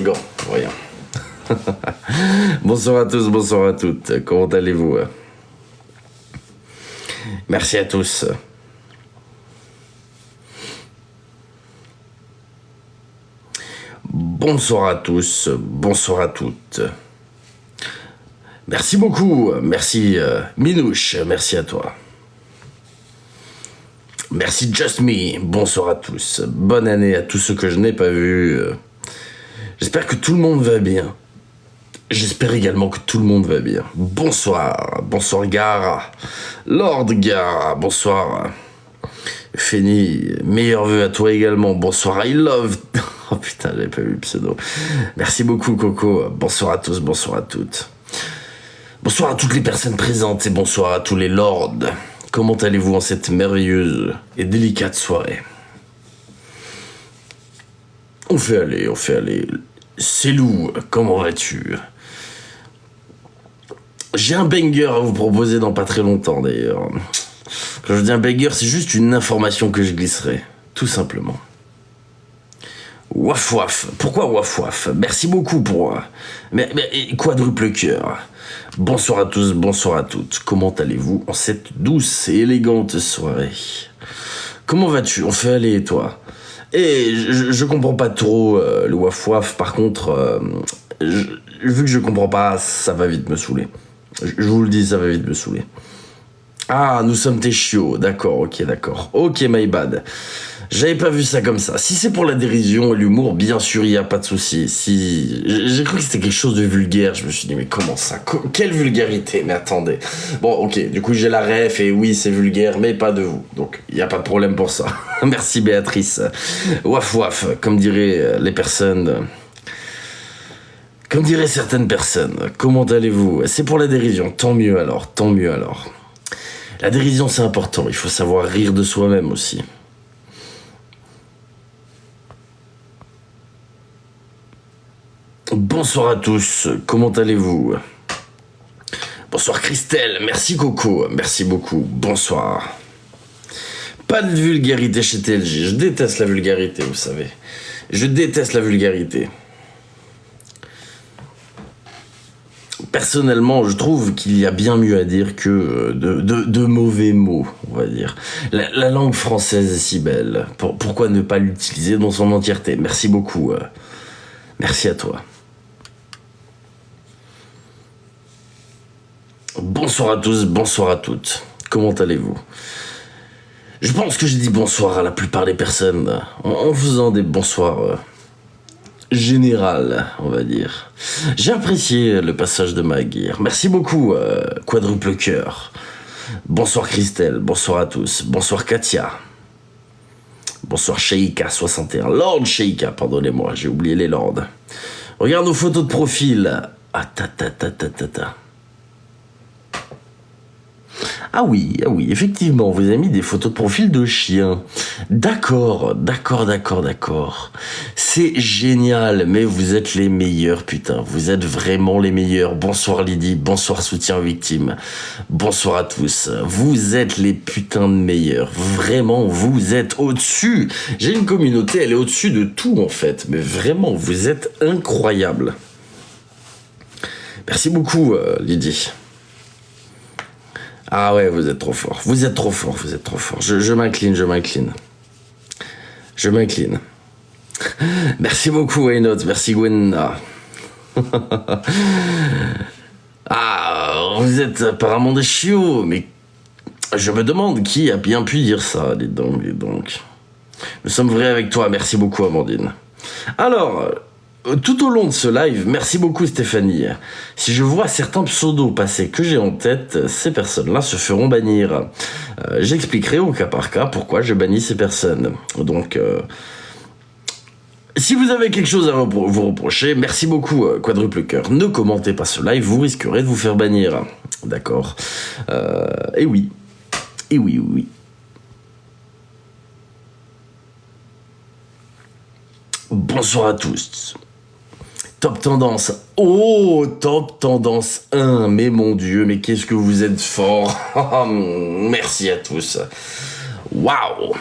Bon, voyons. Bonsoir à tous, bonsoir à toutes. Comment allez-vous? Merci à tous. Bonsoir à tous, bonsoir à toutes. Merci beaucoup, merci Minouche, merci à toi. Merci Just Me, bonsoir à tous. Bonne année à tous ceux que je n'ai pas vus. J'espère que tout le monde va bien. J'espère également que tout le monde va bien. Bonsoir, bonsoir Gara, Lord Gara, bonsoir. Feni, meilleurs vœux à toi également. Bonsoir I Love. Oh putain, j'avais pas vu le pseudo. Merci beaucoup Coco. Bonsoir à tous, bonsoir à toutes. Bonsoir à toutes les personnes présentes et bonsoir à tous les lords. Comment allez-vous en cette merveilleuse et délicate soirée? On fait aller. C'est Lou, comment vas-tu? J'ai un banger à vous proposer dans pas très longtemps d'ailleurs. Quand je dis un banger, c'est juste une information que je glisserai, tout simplement. Waf waf. Pourquoi waf waf? Merci beaucoup pour... Mais quadruple cœur. Bonsoir à tous, bonsoir à toutes. Comment allez-vous en cette douce et élégante soirée? Comment vas-tu? On fait aller, toi? Et je comprends pas trop le waf waf. Par contre, vu que je comprends pas, ça va vite me saouler. Je vous le dis, ça va vite me saouler. Ah, nous sommes tes chiots. D'accord, ok, d'accord. Ok, my bad. J'avais pas vu ça comme ça. Si c'est pour la dérision et l'humour, bien sûr, il y a pas de souci. Si j'ai cru que c'était quelque chose de vulgaire, je me suis dit mais comment ça? Quelle vulgarité? Mais attendez. Bon, ok. Du coup, j'ai la ref et oui, c'est vulgaire, mais pas de vous. Donc, il y a pas de problème pour ça. Merci Béatrice. Waf waf, comme diraient les personnes. Comme diraient certaines personnes. Comment allez-vous? C'est pour la dérision. Tant mieux alors. Tant mieux alors. La dérision, c'est important. Il faut savoir rire de soi-même aussi. Bonsoir à tous, comment allez-vous? Bonsoir Christelle, merci Coco, merci beaucoup, bonsoir. Pas de vulgarité chez TLJ, je déteste la vulgarité, vous savez. Je déteste la vulgarité. Personnellement, je trouve qu'il y a bien mieux à dire que de mauvais mots, on va dire. La langue française est si belle, pourquoi ne pas l'utiliser dans son entièreté? Merci beaucoup, merci à toi. Bonsoir à tous, bonsoir à toutes. Comment allez-vous? Je pense que j'ai dit bonsoir à la plupart des personnes en faisant des bonsoirs général, on va dire. J'ai apprécié le passage de Maguire. Merci beaucoup, quadruple cœur. Bonsoir Christelle, bonsoir à tous. Bonsoir Katia. Bonsoir Sheika61. Lord Sheika, pardonnez-moi, j'ai oublié les lords. Regarde nos photos de profil. Ah ta. Ah oui, effectivement, vous avez mis des photos de profil de chiens. D'accord. C'est génial, mais vous êtes les meilleurs, putain. Vous êtes vraiment les meilleurs. Bonsoir Lydie, bonsoir soutien aux victimes. Bonsoir à tous. Vous êtes les putains de meilleurs. Vraiment, vous êtes au-dessus. J'ai une communauté, elle est au-dessus de tout, en fait. Mais vraiment, vous êtes incroyables. Merci beaucoup, Lydie. Ah ouais, vous êtes trop fort. Je m'incline. Merci beaucoup, Waynote. Merci, Gwenna. Ah, vous êtes apparemment des chiots, mais je me demande qui a bien pu dire ça. Dis donc. Nous sommes vrais avec toi. Merci beaucoup, Amandine. Alors... tout au long de ce live, merci beaucoup Stéphanie. Si je vois certains pseudos passer que j'ai en tête, ces personnes-là se feront bannir. J'expliquerai au cas par cas pourquoi je bannis ces personnes. Donc, si vous avez quelque chose à vous reprocher, merci beaucoup quadruple cœur. Ne commentez pas ce live, vous risquerez de vous faire bannir. D'accord. Et oui. Bonsoir à tous. Top tendance. Oh, top tendance 1. Mais mon Dieu, mais qu'est-ce que vous êtes fort. Merci à tous. Waouh.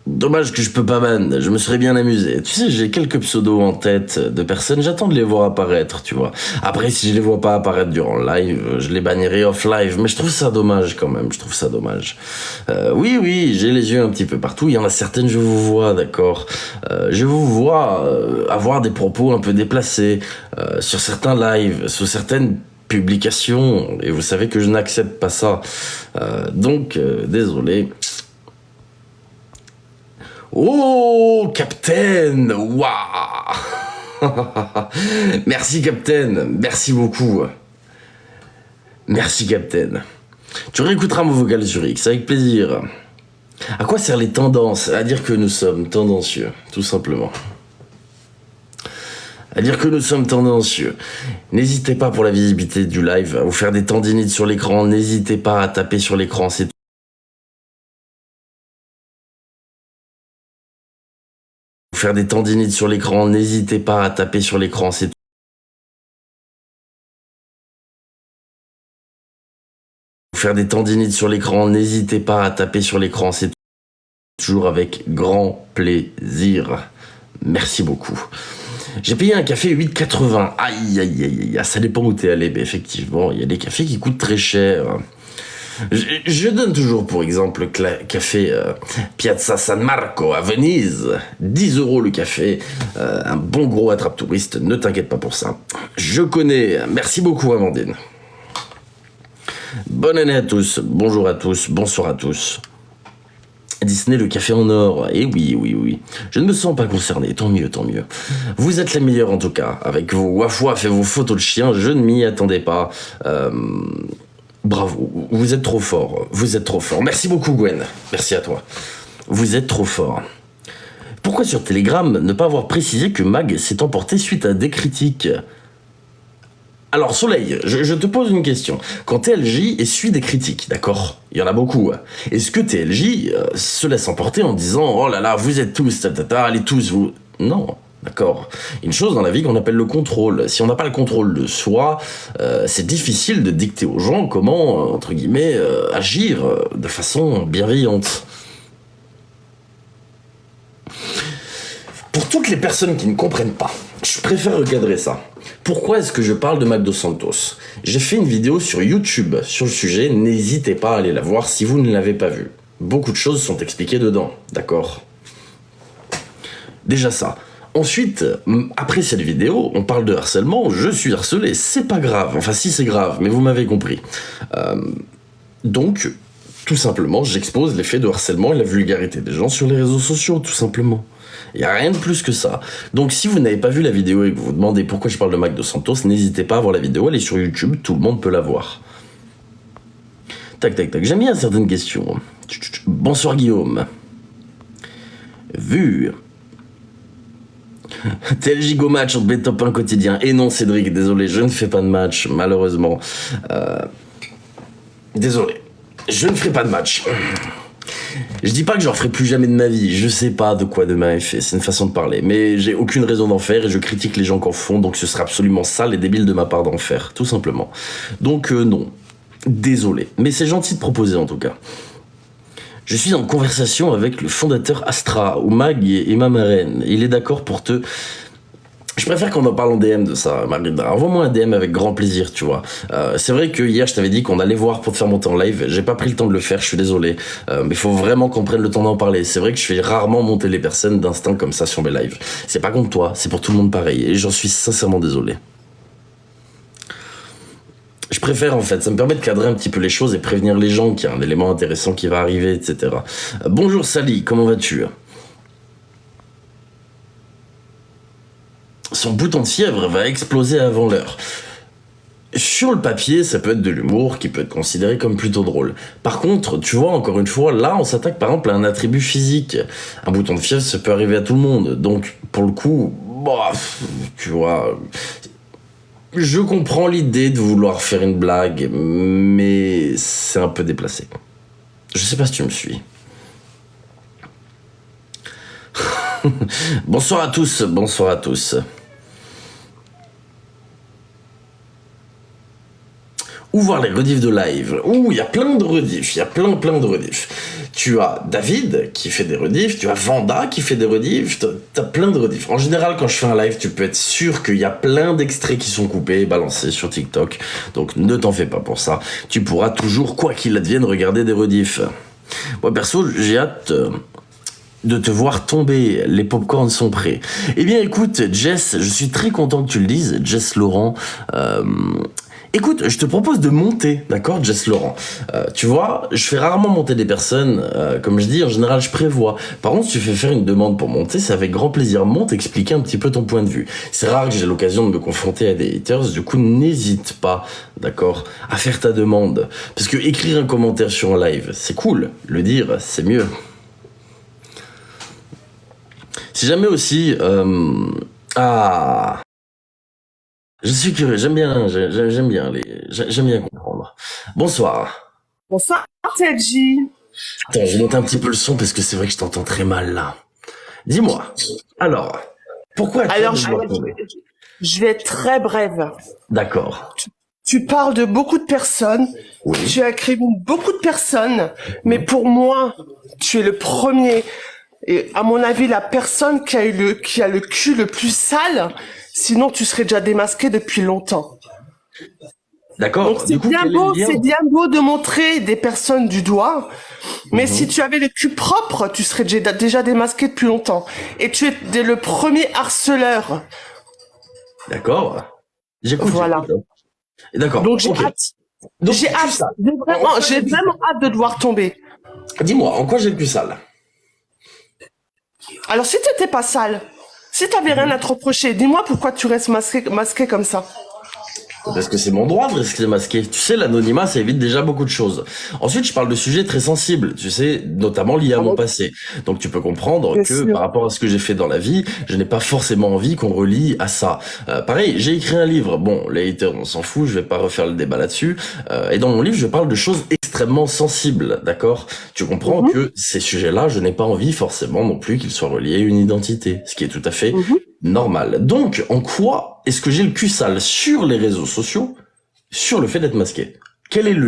Dommage que je peux pas ban, je me serais bien amusé. Tu sais, j'ai quelques pseudos en tête de personnes, j'attends de les voir apparaître, tu vois. Après, si je les vois pas apparaître durant le live, je les bannirai off live, mais je trouve ça dommage quand même, je trouve ça dommage. Oui, j'ai les yeux un petit peu partout, il y en a certaines, je vous vois, d'accord. Je vous vois avoir des propos un peu déplacés sur certains lives, sur certaines publications, et vous savez que je n'accepte pas ça. Donc, désolé. Oh, Captain! Waouh! Merci, Captain. Merci beaucoup. Merci, Captain. Tu réécouteras mon vocal sur X, avec plaisir. À quoi servent les tendances? À dire que nous sommes tendancieux, tout simplement. À dire que nous sommes tendancieux. N'hésitez pas pour la visibilité du live à vous faire des tendinites sur l'écran. N'hésitez pas à taper sur l'écran, c'est faire des tendinites sur l'écran, n'hésitez pas à taper sur l'écran, c'est faire des tendinites sur l'écran, n'hésitez pas à taper sur l'écran, c'est toujours avec grand plaisir. Merci beaucoup. J'ai payé un café 8,80. Aïe, ça dépend où t'es allé, mais effectivement, il y a des cafés qui coûtent très cher. Je donne toujours pour exemple le café Piazza San Marco à Venise, 10 € le café, un bon gros attrape-touriste, ne t'inquiète pas pour ça. Je connais, merci beaucoup Amandine. Bonne année à tous, bonjour à tous, bonsoir à tous. Disney, le café en or, et oui. Je ne me sens pas concerné, tant mieux. Vous êtes les meilleurs en tout cas, avec vos waf-waf et vos photos de chiens, je ne m'y attendais pas. Bravo, vous êtes trop fort. Merci beaucoup Gwen, merci à toi. Vous êtes trop fort. Pourquoi sur Telegram ne pas avoir précisé que Mag s'est emporté suite à des critiques? Alors Soleil, je te pose une question. Quand TLJ essuie des critiques, d'accord? Il y en a beaucoup. Est-ce que TLJ se laisse emporter en disant « Oh là là, vous êtes tous, allez tous, vous... » Non. D'accord. Une chose dans la vie qu'on appelle le contrôle. Si on n'a pas le contrôle de soi, c'est difficile de dicter aux gens comment, entre guillemets, agir de façon bienveillante. Pour toutes les personnes qui ne comprennent pas, je préfère recadrer ça. Pourquoi est-ce que je parle de Mag Dos Santos? J'ai fait une vidéo sur YouTube sur le sujet, n'hésitez pas à aller la voir si vous ne l'avez pas vue. Beaucoup de choses sont expliquées dedans, d'accord? Déjà ça. Ensuite, après cette vidéo, on parle de harcèlement, je suis harcelé, c'est pas grave, enfin si c'est grave, mais vous m'avez compris. Donc, tout simplement, j'expose les faits de harcèlement et la vulgarité des gens sur les réseaux sociaux, tout simplement. Il n'y a rien de plus que ça. Donc si vous n'avez pas vu la vidéo et que vous vous demandez pourquoi je parle de Mag Dos Santos, n'hésitez pas à voir la vidéo, elle est sur YouTube, tout le monde peut la voir. Tac, j'aime bien certaines questions. Bonsoir Guillaume. Vu... TLJ Go match entre mes top 1 quotidien. Et non Cédric, désolé, je ne fais pas de match, malheureusement. Désolé, je ne ferai pas de match. Je dis pas que j'en ferai plus jamais de ma vie, je sais pas de quoi demain est fait, c'est une façon de parler, mais j'ai aucune raison d'en faire et je critique les gens qui en font, donc ce serait absolument sale et débile de ma part d'en faire, tout simplement. Donc non, désolé, mais c'est gentil de proposer en tout cas. Je suis en conversation avec le fondateur Astra, ou Mag et ma marraine. Il est d'accord pour te... Je préfère qu'on en parle en DM de ça, Marina. Envoie-moi un DM avec grand plaisir, tu vois. C'est vrai que hier, je t'avais dit qu'on allait voir pour te faire monter en live. J'ai pas pris le temps de le faire, je suis désolé. Mais il faut vraiment qu'on prenne le temps d'en parler. C'est vrai que je fais rarement monter les personnes d'instinct comme ça sur mes lives. C'est pas contre toi, c'est pour tout le monde pareil. Et j'en suis sincèrement désolé. Je préfère en fait, ça me permet de cadrer un petit peu les choses et prévenir les gens qu'il y a un élément intéressant qui va arriver, etc. Bonjour Sally, comment vas-tu? Son bouton de fièvre va exploser avant l'heure. Sur le papier, ça peut être de l'humour qui peut être considéré comme plutôt drôle. Par contre, tu vois, encore une fois, là, on s'attaque par exemple à un attribut physique. Un bouton de fièvre, ça peut arriver à tout le monde. Donc, pour le coup, bah, tu vois... Je comprends l'idée de vouloir faire une blague, mais c'est un peu déplacé. Je sais pas si tu me suis. Bonsoir à tous, bonsoir à tous. Où voir les rediffs de live? Ouh, il y a plein de rediffs, il y a plein de rediffs. tu as David qui fait des rediffs, tu as Vanda qui fait des rediffs, t'as plein de rediffs. En général, quand je fais un live, tu peux être sûr qu'il y a plein d'extraits qui sont coupés et balancés sur TikTok. Donc ne t'en fais pas pour ça. Tu pourras toujours, quoi qu'il advienne, regarder des rediffs. Moi, perso, j'ai hâte de te voir tomber. Les popcorns sont prêts. Eh bien, écoute, Jess, je suis très content que tu le dises, Jess Laurent. Écoute, je te propose de monter, d'accord, Jess Laurent. Tu vois, je fais rarement monter des personnes. Comme je dis, en général, je prévois. Par contre, si tu fais faire une demande pour monter, c'est avec grand plaisir. Monte, expliquer un petit peu ton point de vue. C'est rare que j'ai l'occasion de me confronter à des haters. Du coup, n'hésite pas, d'accord, à faire ta demande. Parce que écrire un commentaire sur un live, c'est cool. Le dire, c'est mieux. Si jamais aussi... Je suis curieux, j'aime bien comprendre. Bonsoir. Bonsoir, TLJ. Attends, je monte un petit peu le son parce que c'est vrai que je t'entends très mal là. Dis-moi, alors, pourquoi Alors, je vais être très brève. D'accord. Tu parles de beaucoup de personnes, Oui. tu as écrit beaucoup de personnes, mais pour moi, tu es le premier, et à mon avis, la personne qui a le cul le plus sale, sinon tu serais déjà démasqué depuis longtemps. D'accord. Donc c'est bien beau de montrer des personnes du doigt, mais si tu avais le cul propre, tu serais déjà démasqué depuis longtemps. Et tu es le premier harceleur. D'accord. J'écoute. Voilà. D'accord. Donc j'ai hâte. J'ai vraiment hâte de te voir tomber. Dis-moi, en quoi j'ai le cul sale? Alors si t'étais pas sale, si t'avais rien à te reprocher, dis-moi pourquoi tu restes masqué comme ça. Parce que c'est mon droit de rester masqué. Tu sais, l'anonymat, ça évite déjà beaucoup de choses. Ensuite, je parle de sujets très sensibles, tu sais, notamment liés à mon passé. Donc tu peux comprendre que par rapport à ce que j'ai fait dans la vie, je n'ai pas forcément envie qu'on relie à ça. Pareil, j'ai écrit un livre. Bon, les haters, on s'en fout, je vais pas refaire le débat là-dessus. Et dans mon livre, je parle de choses extrêmement sensibles, d'accord? Tu comprends que ces sujets-là, je n'ai pas envie forcément non plus qu'ils soient reliés à une identité, ce qui est tout à fait normal. Donc, en quoi est-ce que j'ai le cul sale sur les réseaux sociaux, sur le fait d'être masqué? Quel est le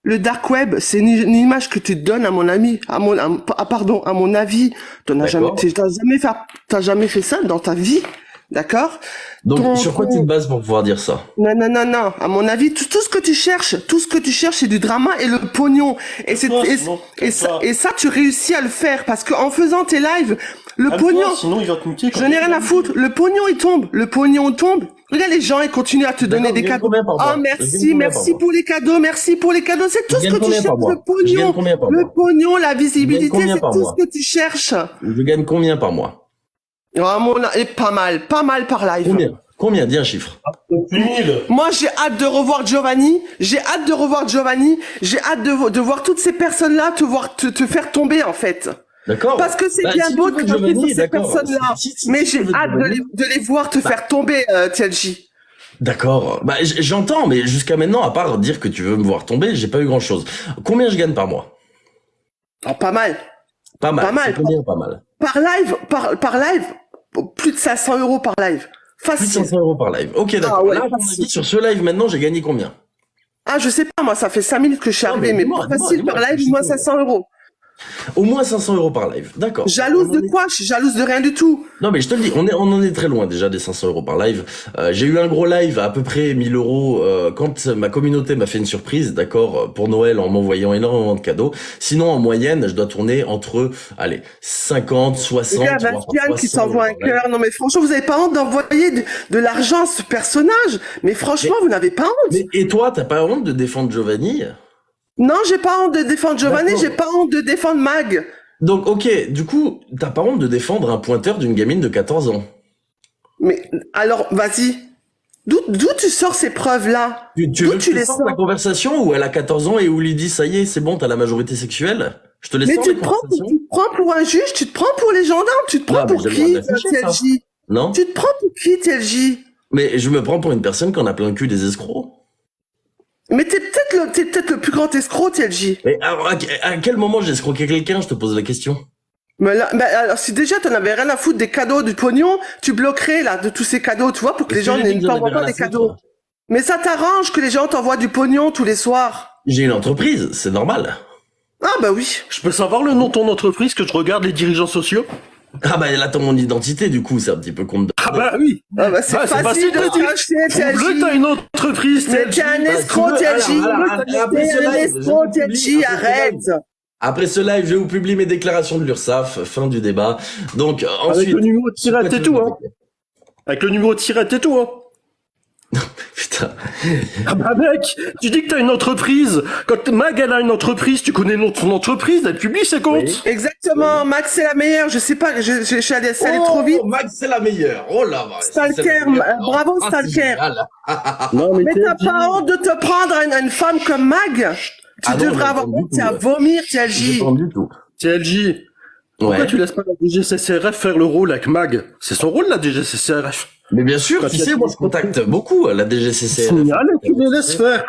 le dark web, c'est une image que tu donnes à mon ami, à mon avis. T'as jamais fait ça dans ta vie, d'accord? Donc, sur quoi tu te bases pour pouvoir dire ça? Non. À mon avis, tout ce que tu cherches, c'est du drama et le pognon. Et ça, tu réussis à le faire parce que en faisant tes lives, le pognon. Sinon, il va te muter. Je n'ai rien à foutre. Le pognon, il tombe. Regarde les gens, ils continuent à te donner des cadeaux. Oh, merci pour les cadeaux, C'est tout ce que tu cherches, le pognon. Le pognon, la visibilité, c'est tout ce que tu cherches. Je gagne combien par mois? Pas mal par live. Combien? Dis un chiffre. 1000. Moi, j'ai hâte de revoir Giovanni. J'ai hâte de voir toutes ces personnes-là te faire tomber, en fait. D'accord. Parce que c'est bien beau de tomber sur ces personnes-là. Mais j'ai hâte de les voir te faire tomber, TLJ. D'accord. Bah, j'entends, mais jusqu'à maintenant, à part dire que tu veux me voir tomber, j'ai pas eu grand-chose. Combien je gagne par mois? Oh, pas mal. Pas mal. Combien pas mal? Par live, plus de 500 € par live. Facile. Plus de 500 € par live. Ok, d'accord. Ah ouais, là, sur ce live, maintenant, j'ai gagné combien? Ah, je sais pas, moi, ça fait 5 minutes que je suis arrivé, mais facile par live, moins 500 €. Au moins 500 € par live, d'accord. Jalouse de quoi? Je suis jalouse de rien du tout. Non mais je te le dis, on en est très loin déjà des 500 € par live. J'ai eu un gros live à peu près 1000 € quand ma communauté m'a fait une surprise, d'accord, pour Noël en m'envoyant énormément de cadeaux. Sinon en moyenne, je dois tourner entre 50, 60. Il y a Bastian qui t'envoie un cœur. Non mais franchement, vous avez pas honte d'envoyer de l'argent à ce personnage. Mais franchement, vous n'avez pas honte. Et toi, t'as pas honte de défendre Giovanni? Non, j'ai pas honte de défendre Giovanni, j'ai pas honte de défendre Mag. Donc, ok, du coup, t'as pas honte de défendre un pointeur d'une gamine de 14 ans. Mais, alors, vas-y. D'où tu sors ces preuves-là? Tu veux que je te sorte la conversation où elle a 14 ans et où lui dit, ça y est, c'est bon, t'as la majorité sexuelle? Je te laisse mais sortir tu te prends pour un juge, tu te prends pour les gendarmes, tu te prends pour qui, TLJ? Non? Tu te prends pour qui, TLJ? Mais je me prends pour une personne qui en a plein le cul des escrocs. Mais t'es peut-être le plus grand escroc, TLJ. Mais alors, à quel moment j'ai escroqué quelqu'un, je te pose la question. Mais là, alors si déjà t'en avais rien à foutre des cadeaux, du pognon, tu bloquerais là de tous ces cadeaux, tu vois, pour que les gens ne t'envoient pas des cadeaux. Mais ça t'arrange que les gens t'envoient du pognon tous les soirs. J'ai une entreprise, c'est normal. Ah bah oui. Je peux savoir le nom de ton entreprise que je regarde les dirigeants sociaux? Ah bah là t'as mon identité du coup, c'est un petit peu compte. Ah bah oui. Ah bah c'est facile de cacher, TLJ. T'as une entreprise, mais t'es un escroc, TLJ. T'es un escroc, TLJ, arrête. Après ce live, je vous publie mes déclarations de l'URSSAF, fin du débat. Donc ensuite... Avec le numéro de tirette et tout, hein. Avec le numéro de tirette et tout, hein. Putain. Ah bah mec, tu dis que t'as une entreprise. Quand Mag elle a une entreprise, tu connais le nom de son entreprise, elle publie ses comptes. Oui. Exactement, Max c'est la meilleure, je sais pas, je suis allé trop vite. Max c'est la meilleure, oh là là. Stalker, bravo Stalker. Non, mais t'as pas honte de te prendre à une femme comme Mag? Tu devrais avoir honte, c'est à vomir, TLJ. TLJ, pourquoi tu laisses pas la DGCCRF faire le rôle avec Mag? C'est son rôle la DGCCRF. Mais bien sûr, tu sais, moi je contacte beaucoup la DGCCRF. Tu les laisses faire.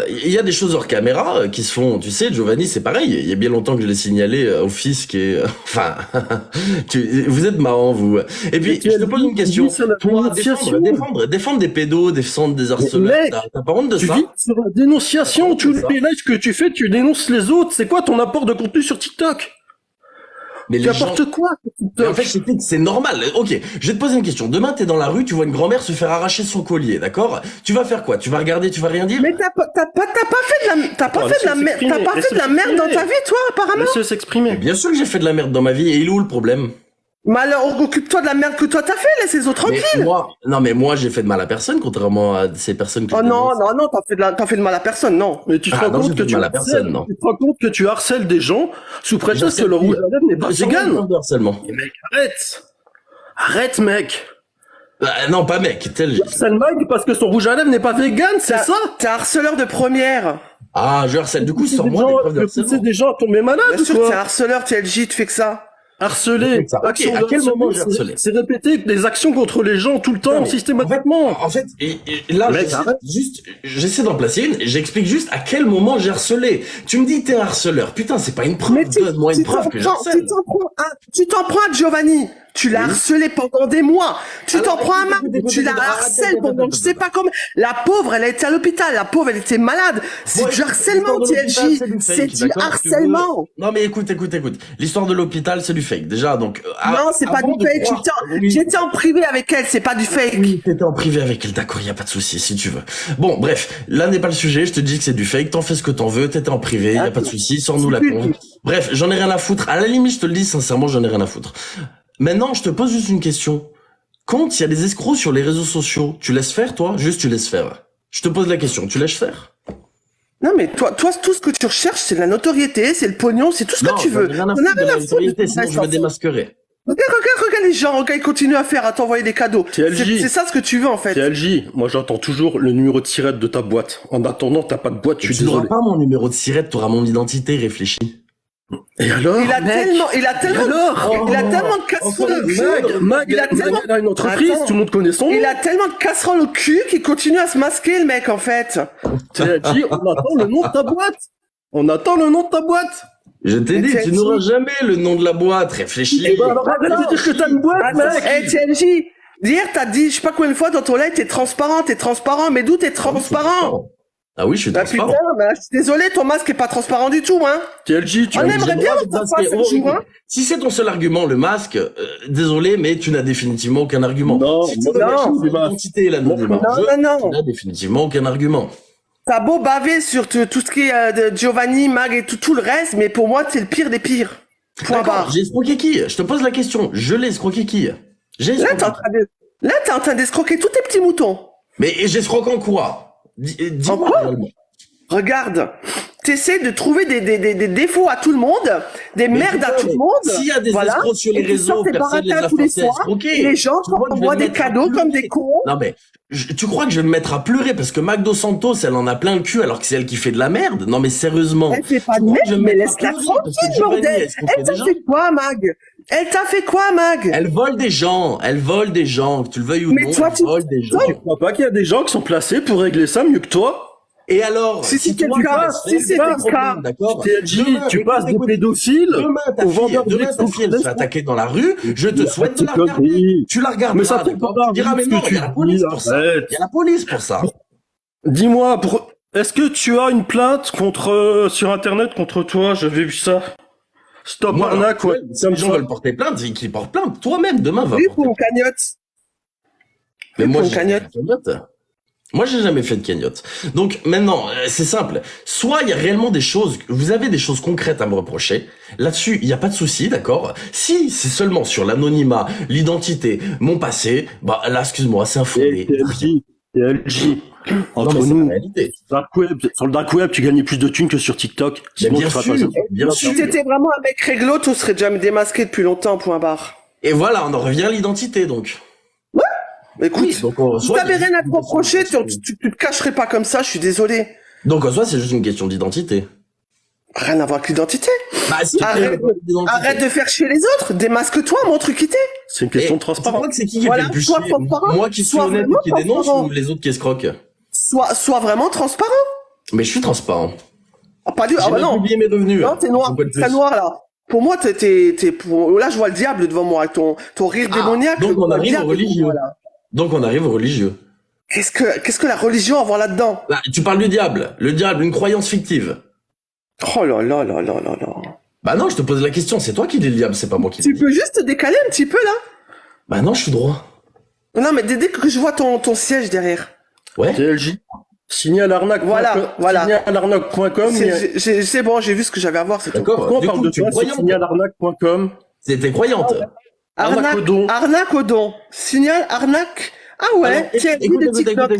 Il y a des choses hors caméra qui se font, tu sais, Giovanni, c'est pareil. Il y a bien longtemps que je l'ai signalé au fisc et enfin, vous êtes marrants vous. Et puis je te pose une question. Toi, défendre des pédos, défendre des harceleurs, t'as pas honte de ça? Tu vis sur la dénonciation. Tous les lives que tu fais, tu dénonces les autres. C'est quoi ton apport de contenu sur TikTok? Mais tu apportes quoi? Mais en fait, c'est normal. Ok, je vais te poser une question. Demain, t'es dans la rue, tu vois une grand-mère se faire arracher son collier, d'accord? Tu vas faire quoi? Tu vas regarder, tu vas rien dire? Mais t'as pas fait de la merde dans ta vie, toi, apparemment. Laisse-le s'exprimer. Bien sûr que j'ai fait de la merde dans ma vie. Et il est où le problème? Mais alors, occupe-toi de la merde que toi t'as fait, laisse les autres tranquilles. Mais moi, j'ai fait de mal à personne, contrairement à ces personnes que t'as fait de mal à personne, non. Mais tu te rends compte que tu te rends compte que tu harcèles des gens sous prétexte que leur rouge à lèvres n'est pas vegan. Mais mec, arrête, mec. Non, pas mec, Tu harcèles Mag parce que son rouge à lèvres n'est pas vegan, c'est ça? T'es harceleur de première. Ah, je harcèle. Du coup, sans moi, c'est des gens à tomber malades. Bien sûr que t'es harceleur, TLJ, tu fais que ça. Harceler. Okay, à quel moment j'ai harcelé? C'est répéter des actions contre les gens tout le temps, systématiquement. En fait, là, j'essaie d'en placer une, et j'explique juste à quel moment j'ai harcelé. Tu me dis t'es un harceleur. Putain, c'est pas une preuve. Donne-moi une preuve que j'harcèle. Tu t'en prends à Giovanni. Tu l'as harcelé pendant des mois. Tu t'en prends à Mag. Tu la harcèles pendant je sais pas comment. La pauvre, elle a été à l'hôpital. La pauvre, elle était malade. C'est du harcèlement, TLJ. C'est du harcèlement. Non, mais écoute. L'histoire de l'hôpital, c'est du fake. Déjà, donc. Non, c'est pas du fake. J'étais en privé avec elle. C'est pas du fake. Oui, t'étais en privé avec elle. D'accord, y a pas de souci, si tu veux. Bon, bref. Là n'est pas le sujet. Je te dis que c'est du fake. T'en fais ce que t'en veux. T'étais en privé. Y a pas de souci. Sors-nous la con. Bref, j'en ai rien à foutre. À la limite, je te le dis sincèrement, j'en ai rien à foutre. Maintenant, je te pose juste une question. Quand il y a des escrocs sur les réseaux sociaux, tu laisses faire, toi? Juste, tu laisses faire. Je te pose la question, tu laisses faire? Non, mais toi, tout ce que tu recherches, c'est la notoriété, c'est le pognon, c'est tout ce que tu veux. Non, rien à foutre de la notoriété, sinon je me démasquerai. Regarde les gens, ils continuent à faire, à t'envoyer des cadeaux. C'est ça ce que tu veux, en fait. TLJ, moi j'entends toujours le numéro de sirette de ta boîte. En attendant, t'as pas de boîte, je suis désolé. Tu n'auras pas mon numéro de sirette, t'auras mon identité, réfléchis. Et alors? Il a tellement de casseroles au cul. Mag, il a une entreprise, tout le monde connaît son nom. Il a tellement de casseroles au cul qu'il continue à se masquer, le mec, en fait. TLJ, on attend le nom de ta boîte. Je t'ai dit, tu n'auras jamais le nom de la boîte, réfléchis. Arrête de dire que t'as une boîte, mec. Hey, TLJ, hier, t'as dit, je sais pas combien de fois dans ton live, t'es transparent, mais d'où t'es transparent? Ah oui, je suis transparent. Putain, je suis désolé, ton masque est pas transparent du tout, hein. TLJ, on aimerait bien voir ça jour, hein. Si c'est ton seul argument, le masque, désolé, mais tu n'as définitivement aucun argument. Non, si l'identité et l'anonymat, tu n'as définitivement aucun argument. T'as beau baver sur tout ce qui est de Giovanni, Mag et tout le reste, mais pour moi, c'est le pire des pires. Point barre. J'ai escroqué qui? Je te pose la question. Je l'ai escroqué qui? Là, t'es en train d'escroquer tous tes petits moutons. Mais j'escroque en quoi? Dis-moi. Regarde, t'essaies de trouver des défauts à tout le monde, des merdes à tout le monde. S'il y a des escrocs sur les réseaux, personne les a forcés à escroquer. Les gens t'envoient des cadeaux comme des cons. Non mais, tu crois que je vais me mettre à pleurer parce que Magdo Santos, elle en a plein le cul alors que c'est elle qui fait de la merde? Non mais sérieusement. Elle fait pas de merde, mais laisse-la tranquille, bordel. Elle t'a fait quoi, Mag? Elle t'a fait quoi, Mag? Elle vole des gens, que tu le veuilles ou non, elle vole des gens. Tu crois pas qu'il y a des gens qui sont placés pour régler ça mieux que toi? Et alors, si c'est le cas, d'accord, tu passes de pédophile au vendeur de ta fille, elle se fait attaquer dans la rue, je te souhaite de la regarder. Tu la regardes, mais ça te tu diras, mais non, il y a la police pour ça. Il y a la police pour ça. Dis-moi, Est-ce que tu as une plainte sur Internet contre toi? J'avais vu ça. Stop arnaque, ouais. Si les gens veulent porter plainte, c'est qu'ils portent plainte. Toi-même, demain, va porter pour une cagnotte. Mais moi, j'ai jamais fait de cagnotte. Moi, j'ai jamais fait de cagnotte. Donc, maintenant, c'est simple. Soit il y a réellement des choses, vous avez des choses concrètes à me reprocher. Là-dessus, il n'y a pas de souci, d'accord? Si c'est seulement sur l'anonymat, l'identité, mon passé, bah là, excuse-moi, c'est un fondé. TLJ. Entre nous, sur le dark web, tu gagnais plus de thunes que sur TikTok. Bien sûr, bien sûr. Si t'étais vraiment un mec réglo, tu serais déjà démasqué depuis longtemps, point barre. Et voilà, on en revient à l'identité, donc. Ouais. Écoute, oui, donc, si t'avais rien à te reprocher, tu te cacherais pas comme ça, je suis désolé. Donc en soi, c'est juste une question d'identité. Rien à voir avec l'identité. Bah, si arrête de faire chier les autres, démasque-toi, montre qui t'es. C'est une question de transparence. C'est qui fait le plus chier? Moi qui suis honnête et qui dénonce ou les autres qui escroquent? Sois vraiment transparent. Mais je suis transparent. Ah, pas du tout. Ah bah non. J'ai oublié mes revenus. Non, t'es noir. Très noir, là. Pour moi, là, je vois le diable devant moi, avec ton rire démoniaque. Donc on arrive au religieux. Donc on arrive au religieux. Qu'est-ce que la religion a à voir là-dedans? Bah, tu parles du diable. Le diable, une croyance fictive. Oh là là là là là là. Bah non, je te pose la question. C'est toi qui dis le diable, c'est pas moi qui dis. Tu peux juste te décaler un petit peu, là? Bah non, je suis droit. Non, mais dès que je vois ton siège derrière. Ouais. TLJ. Signal arnaque. Voilà. Signalarnaque.com. C'est bon, j'ai vu ce que j'avais à voir, c'est tout. D'accord. Pourquoi on parle de toi sur signalarnaque.com? C'était croyante. Arnaque au don. Signal arnaque. Ah ouais, écoute,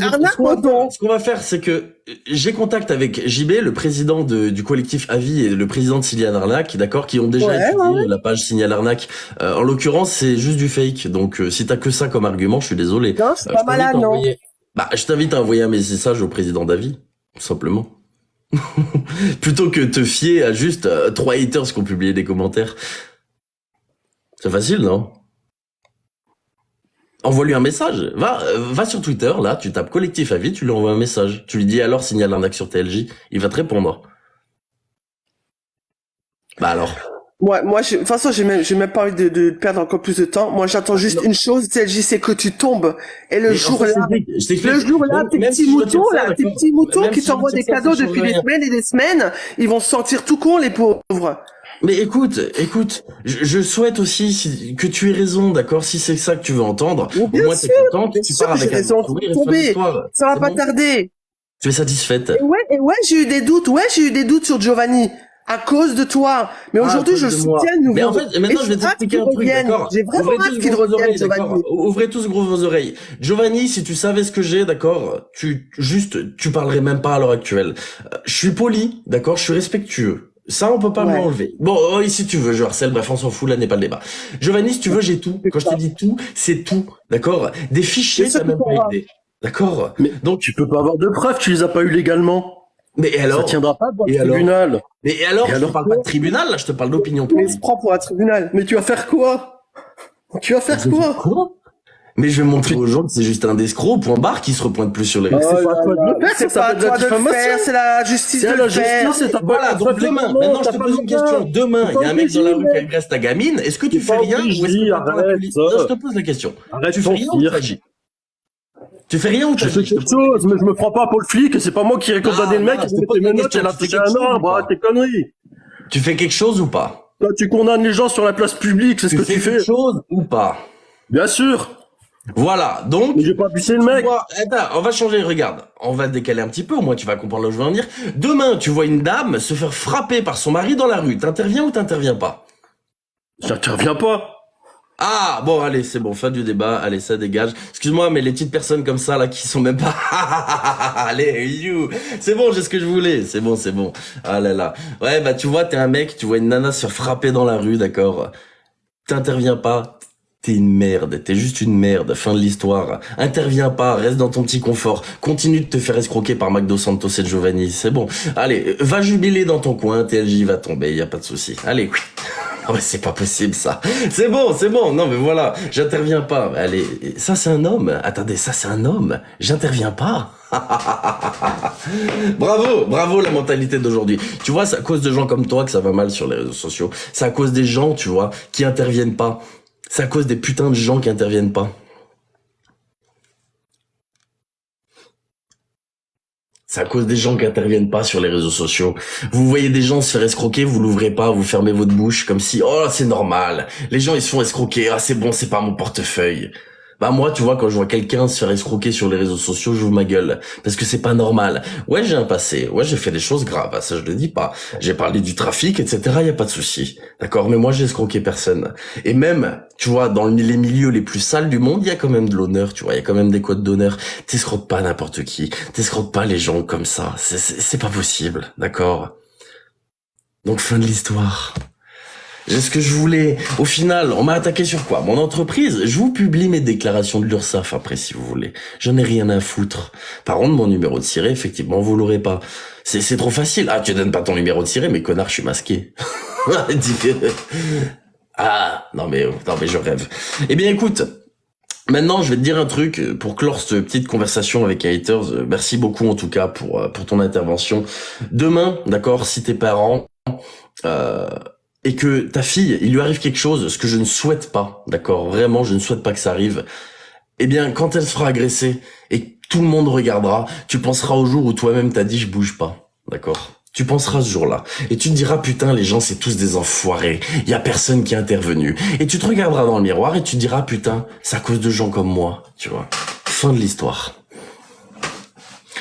arnaque au don. Ce qu'on va faire, c'est que j'ai contact avec JB, le président du collectif Avis et le président de Signal Arnaque, d'accord, qui ont déjà étudié la page Signal Arnaque. En l'occurrence, c'est juste du fake. Donc, si t'as que ça comme argument, je suis désolé. Non, c'est pas malade, non. Bah, je t'invite à envoyer un message au président d'Avis, tout simplement. Plutôt que te fier à juste 3 haters qui ont publié des commentaires. C'est facile, non? Envoie-lui un message. Va sur Twitter, là, tu tapes collectif Avis, tu lui envoies un message. Tu lui dis alors signale l'arnaque sur TLJ, il va te répondre. Bah alors. Ouais, moi, de toute façon, j'ai même pas envie de perdre encore plus de temps. Moi, j'attends juste une chose, TLJ, c'est que tu tombes. Et le jour là, tes petits moutons qui t'envoient des cadeaux depuis des semaines et des semaines, ils vont se sentir tout cons, les pauvres. Mais écoute, je souhaite aussi que tu aies raison, d'accord, si c'est ça que tu veux entendre. Au moins, t'es content, tu pars avec un sourire. Ça va pas tarder. Tu es satisfaite. Et ouais, j'ai eu des doutes sur Giovanni. À cause de toi. Mais aujourd'hui, je soutiens le nouveau. Mais en fait, maintenant, je vais t'expliquer un truc, d'accord? J'ai vraiment hâte qu'il revienne, Giovanni. Ouvrez tous vos oreilles. Giovanni, si tu savais ce que j'ai, d'accord, tu parlerais même pas à l'heure actuelle. Je suis poli, d'accord, je suis respectueux. Ça, on peut pas me l'enlever. Bon, si tu veux, je harcèle, bref, on s'en fout, là n'est pas le débat. Giovanni, si tu veux, j'ai tout. Quand je te dis tout, c'est tout, d'accord? Des fichiers, ça m'a même pas aidé. D'accord? Mais donc, tu peux pas avoir de preuves, tu les as pas eu légalement. Mais alors? Ça tiendra pas devant le tribunal. Mais alors, je te parle pas de tribunal, là, je te parle d'opinion publique. Mais il se prend pour un tribunal. Mais tu vas faire quoi? Quoi? Mais je vais montrer aux gens que c'est juste un escroc, point barre, qui se repointe plus sur les réseaux. C'est pas à toi de le faire, c'est pas à toi de le faire, c'est la justice de le faire. Voilà, donc demain, maintenant je te pose une question. Demain, il y a un mec dans la rue qui agresse ta gamine, est-ce que tu fais rien ou est-ce que tu attends la police? Non, je te pose la question. Tu fais rien ou tu agis? Tu fais rien ou tu fais quelque chose, mais je me prends pas pour le flic, et c'est pas moi qui ai condamné le mec, qui fait mes notes, elle a fait un arbre, tes conneries. Tu fais quelque chose ou pas? Toi, tu condamnes les gens sur la place publique, c'est ce que tu fais. Tu fais quelque chose ou pas? Bien sûr. Voilà, donc... Mais j'ai pas bussé le mec. Attends, on va changer, regarde. On va décaler un petit peu, au moins tu vas comprendre là où je veux en venir. Demain, tu vois une dame se faire frapper par son mari dans la rue. T'interviens ou t'interviens pas? J'interviens pas. Ah, bon, allez, c'est bon, fin du débat, allez, ça dégage. Excuse-moi, mais les petites personnes comme ça, là, qui sont même pas... allez, you. C'est bon, j'ai ce que je voulais, c'est bon. Ah là là. Ouais, bah, tu vois, t'es un mec, tu vois une nana se faire frapper dans la rue, d'accord? T'interviens pas, t'es une merde, t'es juste une merde, fin de l'histoire. Interviens pas, reste dans ton petit confort, continue de te faire escroquer par McDo Santos et Giovanni, c'est bon. Allez, va jubiler dans ton coin, TLJ va tomber, y a pas de souci. Allez, oh, mais c'est pas possible ça. C'est bon. Non mais voilà, j'interviens pas. Allez, ça c'est un homme. Attendez, ça c'est un homme. J'interviens pas. Bravo la mentalité d'aujourd'hui. Tu vois, c'est à cause de gens comme toi que ça va mal sur les réseaux sociaux. C'est à cause des gens, tu vois, qui interviennent pas. C'est à cause des putains de gens qui interviennent pas. C'est à cause des gens qui interviennent pas sur les réseaux sociaux. Vous voyez des gens se faire escroquer, vous l'ouvrez pas, vous fermez votre bouche comme si, oh, c'est normal. Les gens, ils se font escroquer, ah, c'est bon, c'est pas mon portefeuille. Bah moi, tu vois, quand je vois quelqu'un se faire escroquer sur les réseaux sociaux, j'ouvre ma gueule. Parce que c'est pas normal. Ouais, j'ai un passé. Ouais, j'ai fait des choses graves. Ah, ça, je le dis pas. J'ai parlé du trafic, etc. Y a pas de souci. D'accord? Mais moi, j'ai escroqué personne. Et même, tu vois, dans les milieux les plus sales du monde, il y a quand même de l'honneur, tu vois. Il y a quand même des codes d'honneur. T'escroques pas n'importe qui. T'escroques pas les gens comme ça. C'est pas possible. D'accord? Donc, fin de l'histoire. J'ai ce que je voulais. Au final, on m'a attaqué sur quoi? Mon entreprise. Je vous publie mes déclarations de l'URSSAF après, si vous voulez. J'en ai rien à foutre. Par contre, mon numéro de siret, effectivement, vous l'aurez pas. C'est trop facile. Ah, tu donnes pas ton numéro de siret, mais connard, je suis masqué. Ah, non mais je rêve. Eh bien, écoute. Maintenant, je vais te dire un truc pour clore cette petite conversation avec Haters. Merci beaucoup, en tout cas, pour ton intervention. Demain, d'accord, si tes parents, et que ta fille, il lui arrive quelque chose, ce que je ne souhaite pas, d'accord, vraiment, je ne souhaite pas que ça arrive, eh bien, quand elle sera agressée et que tout le monde regardera, tu penseras au jour où toi-même t'as dit je bouge pas, d'accord? Tu penseras ce jour-là et tu te diras putain, les gens c'est tous des enfoirés, il y a personne qui est intervenu, et tu te regarderas dans le miroir et tu te diras putain, c'est à cause de gens comme moi, tu vois. Fin de l'histoire.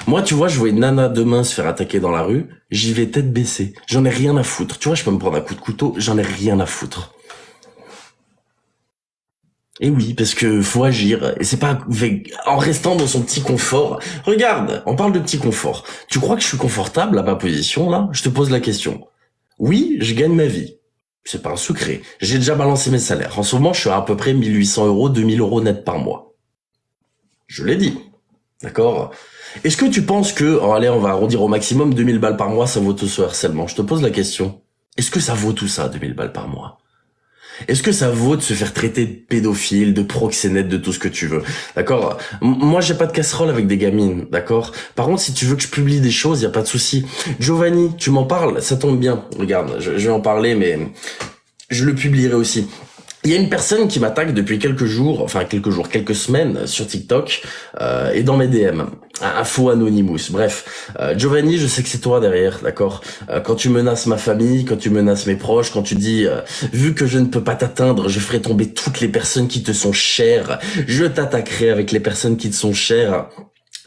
Moi, tu vois, je vois une nana demain se faire attaquer dans la rue, j'y vais tête baissée. J'en ai rien à foutre. Tu vois, je peux me prendre un coup de couteau, j'en ai rien à foutre. Et oui, parce que faut agir. Et c'est pas en restant dans son petit confort. Regarde, on parle de petit confort. Tu crois que je suis confortable à ma position, là? Je te pose la question. Oui, je gagne ma vie. C'est pas un secret. J'ai déjà balancé mes salaires. En ce moment, je suis à peu près 1800 euros, 2000 euros net par mois. Je l'ai dit. D'accord? Est-ce que tu penses que, oh, allez, on va arrondir au maximum, 2000 balles par mois, ça vaut tout ce harcèlement? Je te pose la question. Est-ce que ça vaut tout ça, 2000 balles par mois? Est-ce que ça vaut de se faire traiter de pédophile, de proxénète, de tout ce que tu veux? D'accord? Moi, j'ai pas de casserole avec des gamines, d'accord? Par contre, si tu veux que je publie des choses, y a pas de souci. Giovanni, tu m'en parles? Ça tombe bien. Regarde, je vais en parler, mais je le publierai aussi. Il y a une personne qui m'attaque depuis quelques semaines sur TikTok et dans mes DM. Un faux Anonymous. Bref, Giovanni, je sais que c'est toi derrière, d'accord. Quand tu menaces ma famille, quand tu menaces mes proches, quand tu dis vu que je ne peux pas t'atteindre, je ferai tomber toutes les personnes qui te sont chères. Je t'attaquerai avec les personnes qui te sont chères.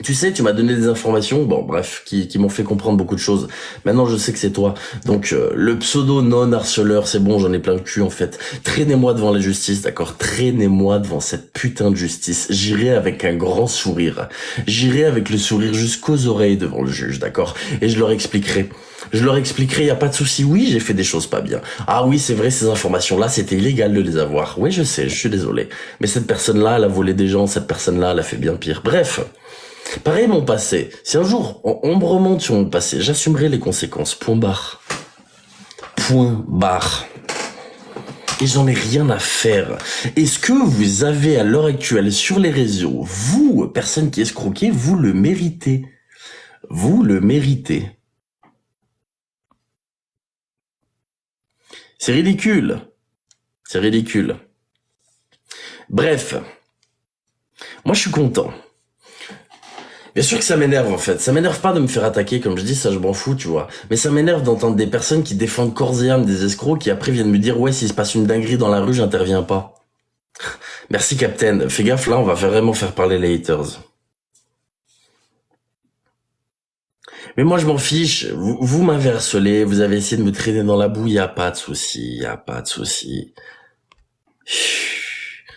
Tu sais, tu m'as donné des informations, bon bref, qui m'ont fait comprendre beaucoup de choses. Maintenant, je sais que c'est toi. Donc, le pseudo non-harceleur, c'est bon, j'en ai plein le cul en fait. Traînez-moi devant la justice, d'accord? Traînez-moi devant cette putain de justice. J'irai avec un grand sourire. J'irai avec le sourire jusqu'aux oreilles devant le juge, d'accord? Et je leur expliquerai. Y a pas de souci. Oui, j'ai fait des choses pas bien. Ah oui, c'est vrai, ces informations-là, c'était illégal de les avoir. Oui, je sais, je suis désolé. Mais cette personne-là, elle a volé des gens, cette personne-là, elle a fait bien pire. Bref. Pareil, mon passé. Si un jour, on me remonte sur mon passé, j'assumerai les conséquences. Point barre. Point barre. Et j'en ai rien à faire. Est-ce que vous avez à l'heure actuelle sur les réseaux, vous, personne qui escroquez, vous le méritez? Vous le méritez. C'est ridicule. C'est ridicule. Bref. Moi, je suis content. Bien sûr que ça m'énerve en fait, ça m'énerve pas de me faire attaquer, comme je dis, ça je m'en fous, tu vois. Mais ça m'énerve d'entendre des personnes qui défendent corps et âme des escrocs qui après viennent me dire ouais, s'il se passe une dinguerie dans la rue, j'interviens pas. Merci Captain, fais gaffe là, on va vraiment faire parler les haters. Mais moi je m'en fiche, vous m'avez harcelé, vous avez essayé de me traîner dans la boue, y a pas de souci.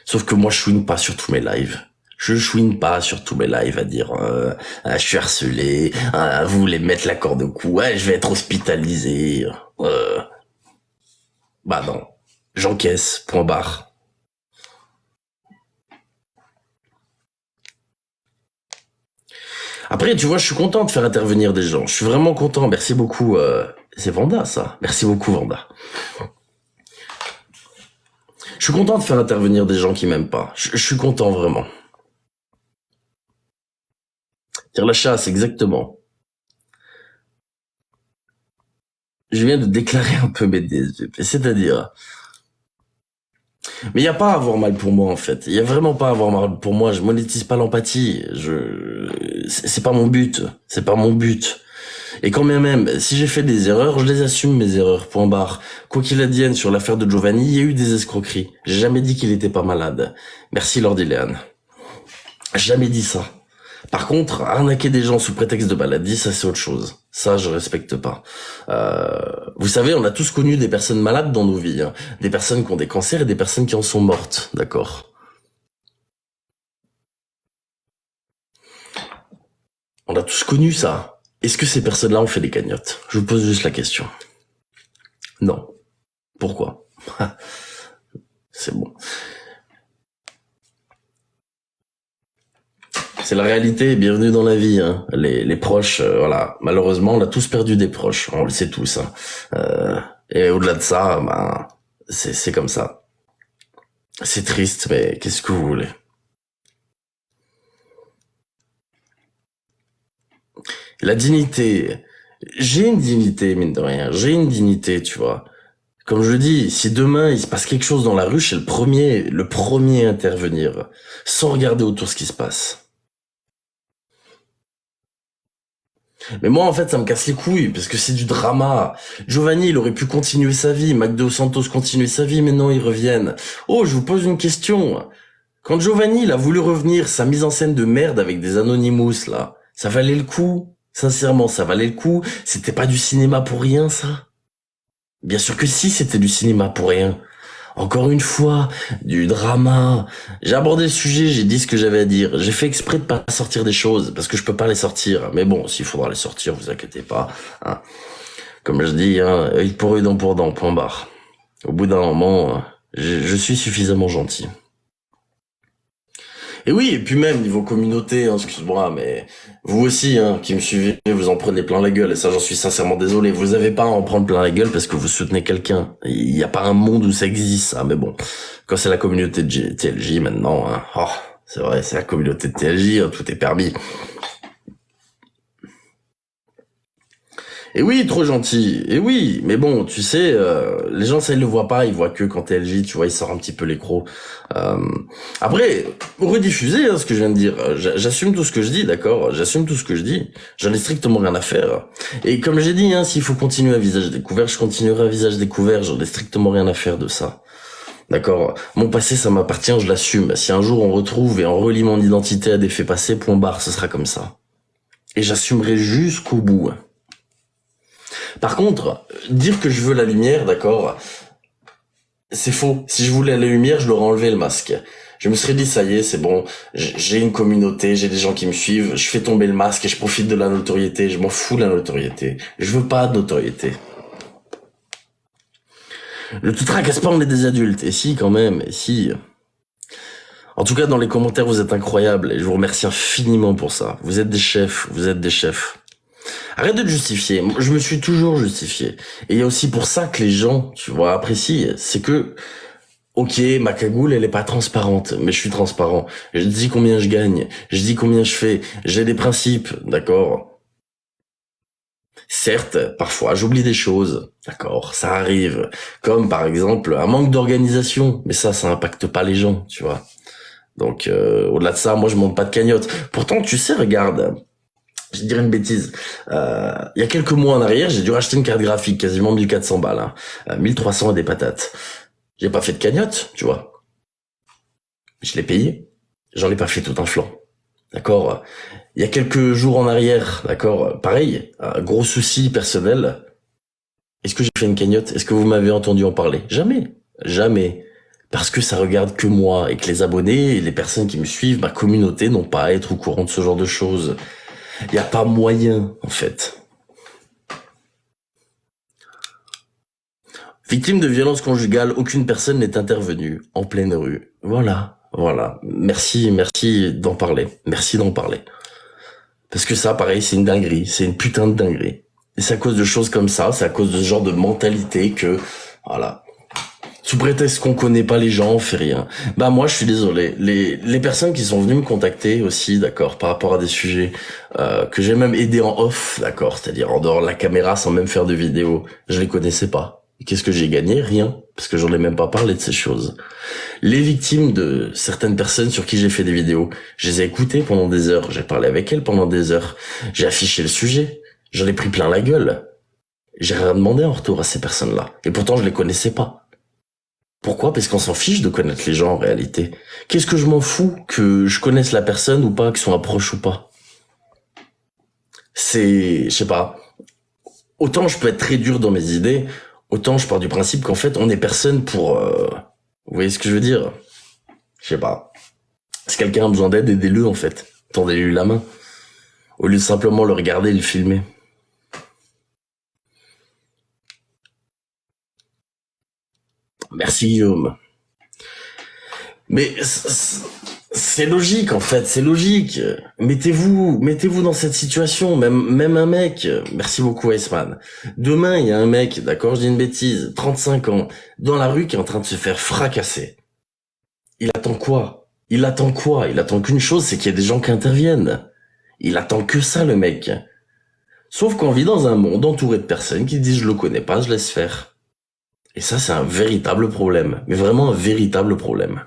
Sauf que moi je chouine pas sur tous mes lives. Je chouine pas sur tous mes lives à dire je suis harcelé, vous voulez me mettre la corde au cou, je vais être hospitalisé. Bah non, j'encaisse, point barre. Après, tu vois, je suis content de faire intervenir des gens. Je suis vraiment content, merci beaucoup. C'est Vanda, ça. Merci beaucoup, Vanda. Je suis content de faire intervenir des gens qui m'aiment pas. Je suis content, vraiment. Tire la chasse, exactement. Je viens de déclarer un peu mes DSVP, c'est-à-dire... Mais il y a pas à avoir mal pour moi en fait. Il y a vraiment pas à avoir mal pour moi. Je monétise pas l'empathie. C'est pas mon but. C'est pas mon but. Et quand même, si j'ai fait des erreurs, je les assume mes erreurs. Point barre. Quoi qu'il advienne sur l'affaire de Giovanni, il y a eu des escroqueries. J'ai jamais dit qu'il était pas malade. Merci Lord Ileana. Jamais dit ça. Par contre, arnaquer des gens sous prétexte de maladie, ça c'est autre chose. Ça, je respecte pas. Vous savez, on a tous connu des personnes malades dans nos vies, hein. Des personnes qui ont des cancers et des personnes qui en sont mortes, d'accord? On a tous connu ça. Est-ce que ces personnes-là ont fait des cagnottes? Je vous pose juste la question. Non. Pourquoi? C'est bon. C'est la réalité, bienvenue dans la vie, hein. Les proches, voilà, malheureusement, on a tous perdu des proches, on le sait tous, hein. Et au-delà de ça, ben, c'est comme ça. C'est triste, mais qu'est-ce que vous voulez? La dignité, j'ai une dignité, mine de rien, j'ai une dignité, tu vois. Comme je dis, si demain il se passe quelque chose dans la rue, je suis le premier à intervenir, sans regarder autour ce qui se passe. Mais moi, en fait, ça me casse les couilles, parce que c'est du drama. Giovanni, il aurait pu continuer sa vie, Mac dos Santos continuer sa vie, mais non, ils reviennent. Oh, je vous pose une question. Quand Giovanni, il a voulu revenir, sa mise en scène de merde avec des Anonymous, là, ça valait le coup? Sincèrement, ça valait le coup? C'était pas du cinéma pour rien, ça? Bien sûr que si, c'était du cinéma pour rien. Encore une fois, du drama. J'ai abordé le sujet, j'ai dit ce que j'avais à dire. J'ai fait exprès de pas sortir des choses, parce que je peux pas les sortir. Mais bon, s'il faudra les sortir, vous inquiétez pas, hein. Comme je dis, hein, œil pour œil, dent pour dent, point barre. Au bout d'un moment, je suis suffisamment gentil. Et oui, et puis même, niveau communauté, hein, excuse-moi, mais vous aussi, hein, qui me suivez, vous en prenez plein la gueule, et ça, j'en suis sincèrement désolé. Vous avez pas à en prendre plein la gueule parce que vous soutenez quelqu'un. Il y a pas un monde où ça existe, ça, mais bon. Quand c'est la communauté de TLJ, maintenant, hein, oh, c'est vrai, c'est la communauté de TLJ, hein, tout est permis. Et oui, trop gentil. Et oui, mais bon, tu sais, les gens, ça, ils le voient pas. Ils voient que quand TLJ, tu vois, il sort un petit peu les crocs. Après, rediffuser, hein, ce que je viens de dire. J'assume tout ce que je dis, d'accord? J'assume tout ce que je dis. J'en ai strictement rien à faire. Et comme j'ai dit, hein, s'il faut continuer à visage découvert, je continuerai à visage découvert. J'en ai strictement rien à faire de ça. D'accord? Mon passé, ça m'appartient, je l'assume. Si un jour on retrouve et on relie mon identité à des faits passés, point barre, ce sera comme ça. Et j'assumerai jusqu'au bout. Par contre, dire que je veux la lumière, d'accord, c'est faux. Si je voulais la lumière, je l'aurais enlevé le masque. Je me serais dit, ça y est, c'est bon, j'ai une communauté, j'ai des gens qui me suivent, je fais tomber le masque et je profite de la notoriété, je m'en fous de la notoriété. Je veux pas de notoriété. Ne te tracasse pas, on est des adultes. Et si, quand même, et si... En tout cas, dans les commentaires, vous êtes incroyables et je vous remercie infiniment pour ça. Vous êtes des chefs, vous êtes des chefs. Arrête de te justifier. Je me suis toujours justifié. Et il y a aussi pour ça que les gens, tu vois, apprécient. C'est que, ok, ma cagoule, elle est pas transparente, mais je suis transparent. Je dis combien je gagne. Je dis combien je fais. J'ai des principes, d'accord? Certes, parfois, j'oublie des choses. D'accord, ça arrive. Comme, par exemple, un manque d'organisation. Mais ça impacte pas les gens, tu vois. Donc, au-delà de ça, moi, je monte pas de cagnotte. Pourtant, tu sais, regarde... Je dirais une bêtise. Il y a quelques mois en arrière, j'ai dû racheter une carte graphique, quasiment 1400 balles, hein. 1300 et des patates. J'ai pas fait de cagnotte, tu vois. Je l'ai payé. J'en ai pas fait tout un flanc. D'accord. Il y a quelques jours en arrière, d'accord. Pareil, gros souci personnel. Est-ce que j'ai fait une cagnotte? Est-ce que vous m'avez entendu en parler? Jamais. Jamais. Parce que ça regarde que moi et que les abonnés et les personnes qui me suivent, ma communauté, n'ont pas à être au courant de ce genre de choses. Il n'y a pas moyen, en fait. Victime de violence conjugale, aucune personne n'est intervenue en pleine rue. Voilà. Merci d'en parler. Merci d'en parler. Parce que ça, pareil, c'est une dinguerie. C'est une putain de dinguerie. Et c'est à cause de choses comme ça, c'est à cause de ce genre de mentalité que, voilà. Sous prétexte qu'on connaît pas les gens, on fait rien. Bah moi, je suis désolé. Les personnes qui sont venues me contacter aussi, d'accord, par rapport à des sujets que j'ai même aidé en off, d'accord, c'est-à-dire en dehors de la caméra sans même faire de vidéo, je les connaissais pas. Et qu'est-ce que j'ai gagné? Rien. parce que j'en ai même pas parlé de ces choses. Les victimes de certaines personnes sur qui j'ai fait des vidéos, je les ai écoutées pendant des heures, j'ai parlé avec elles pendant des heures, j'ai affiché le sujet, j'en ai pris plein la gueule. J'ai rien demandé en retour à ces personnes-là. Et pourtant, je les connaissais pas. Pourquoi? Parce qu'on s'en fiche de connaître les gens en réalité. Qu'est-ce que je m'en fous que je connaisse la personne ou pas, qu'ils soient proches ou pas? Je sais pas. Autant je peux être très dur dans mes idées, autant je pars du principe qu'en fait, on est personne pour... Vous voyez ce que je veux dire? Je sais pas. Si quelqu'un a besoin d'aide, aidez-le en fait. Tendez-lui la main. Au lieu de simplement le regarder et le filmer. Merci Guillaume. Mais c'est logique en fait, c'est logique. Mettez-vous dans cette situation, même un mec. Merci beaucoup Iceman. Demain, il y a un mec, d'accord, je dis une bêtise, 35 ans, dans la rue qui est en train de se faire fracasser. Il attend quoi? Il attend qu'une chose, c'est qu'il y ait des gens qui interviennent. Il attend que ça le mec. Sauf qu'on vit dans un monde entouré de personnes qui disent je le connais pas, je laisse faire. Et ça, c'est un véritable problème. Mais vraiment un véritable problème.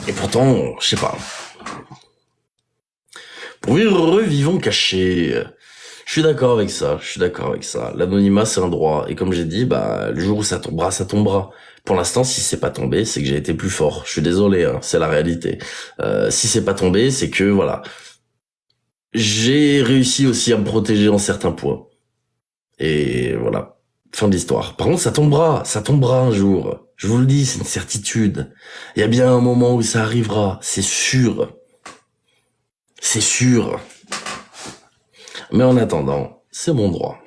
Et pourtant, je sais pas. Pour vivre heureux, vivons cachés. Je suis d'accord avec ça, L'anonymat, c'est un droit. Et comme j'ai dit, le jour où ça tombera, ça tombera. Pour l'instant, si c'est pas tombé, c'est que j'ai été plus fort. Je suis désolé, hein, c'est la réalité. Si c'est pas tombé, c'est que, voilà... J'ai réussi aussi à me protéger en certains points. Et voilà. Fin de l'histoire. Par contre, ça tombera un jour. Je vous le dis, c'est une certitude. Il y a bien un moment où ça arrivera. C'est sûr. C'est sûr. Mais en attendant, c'est mon droit.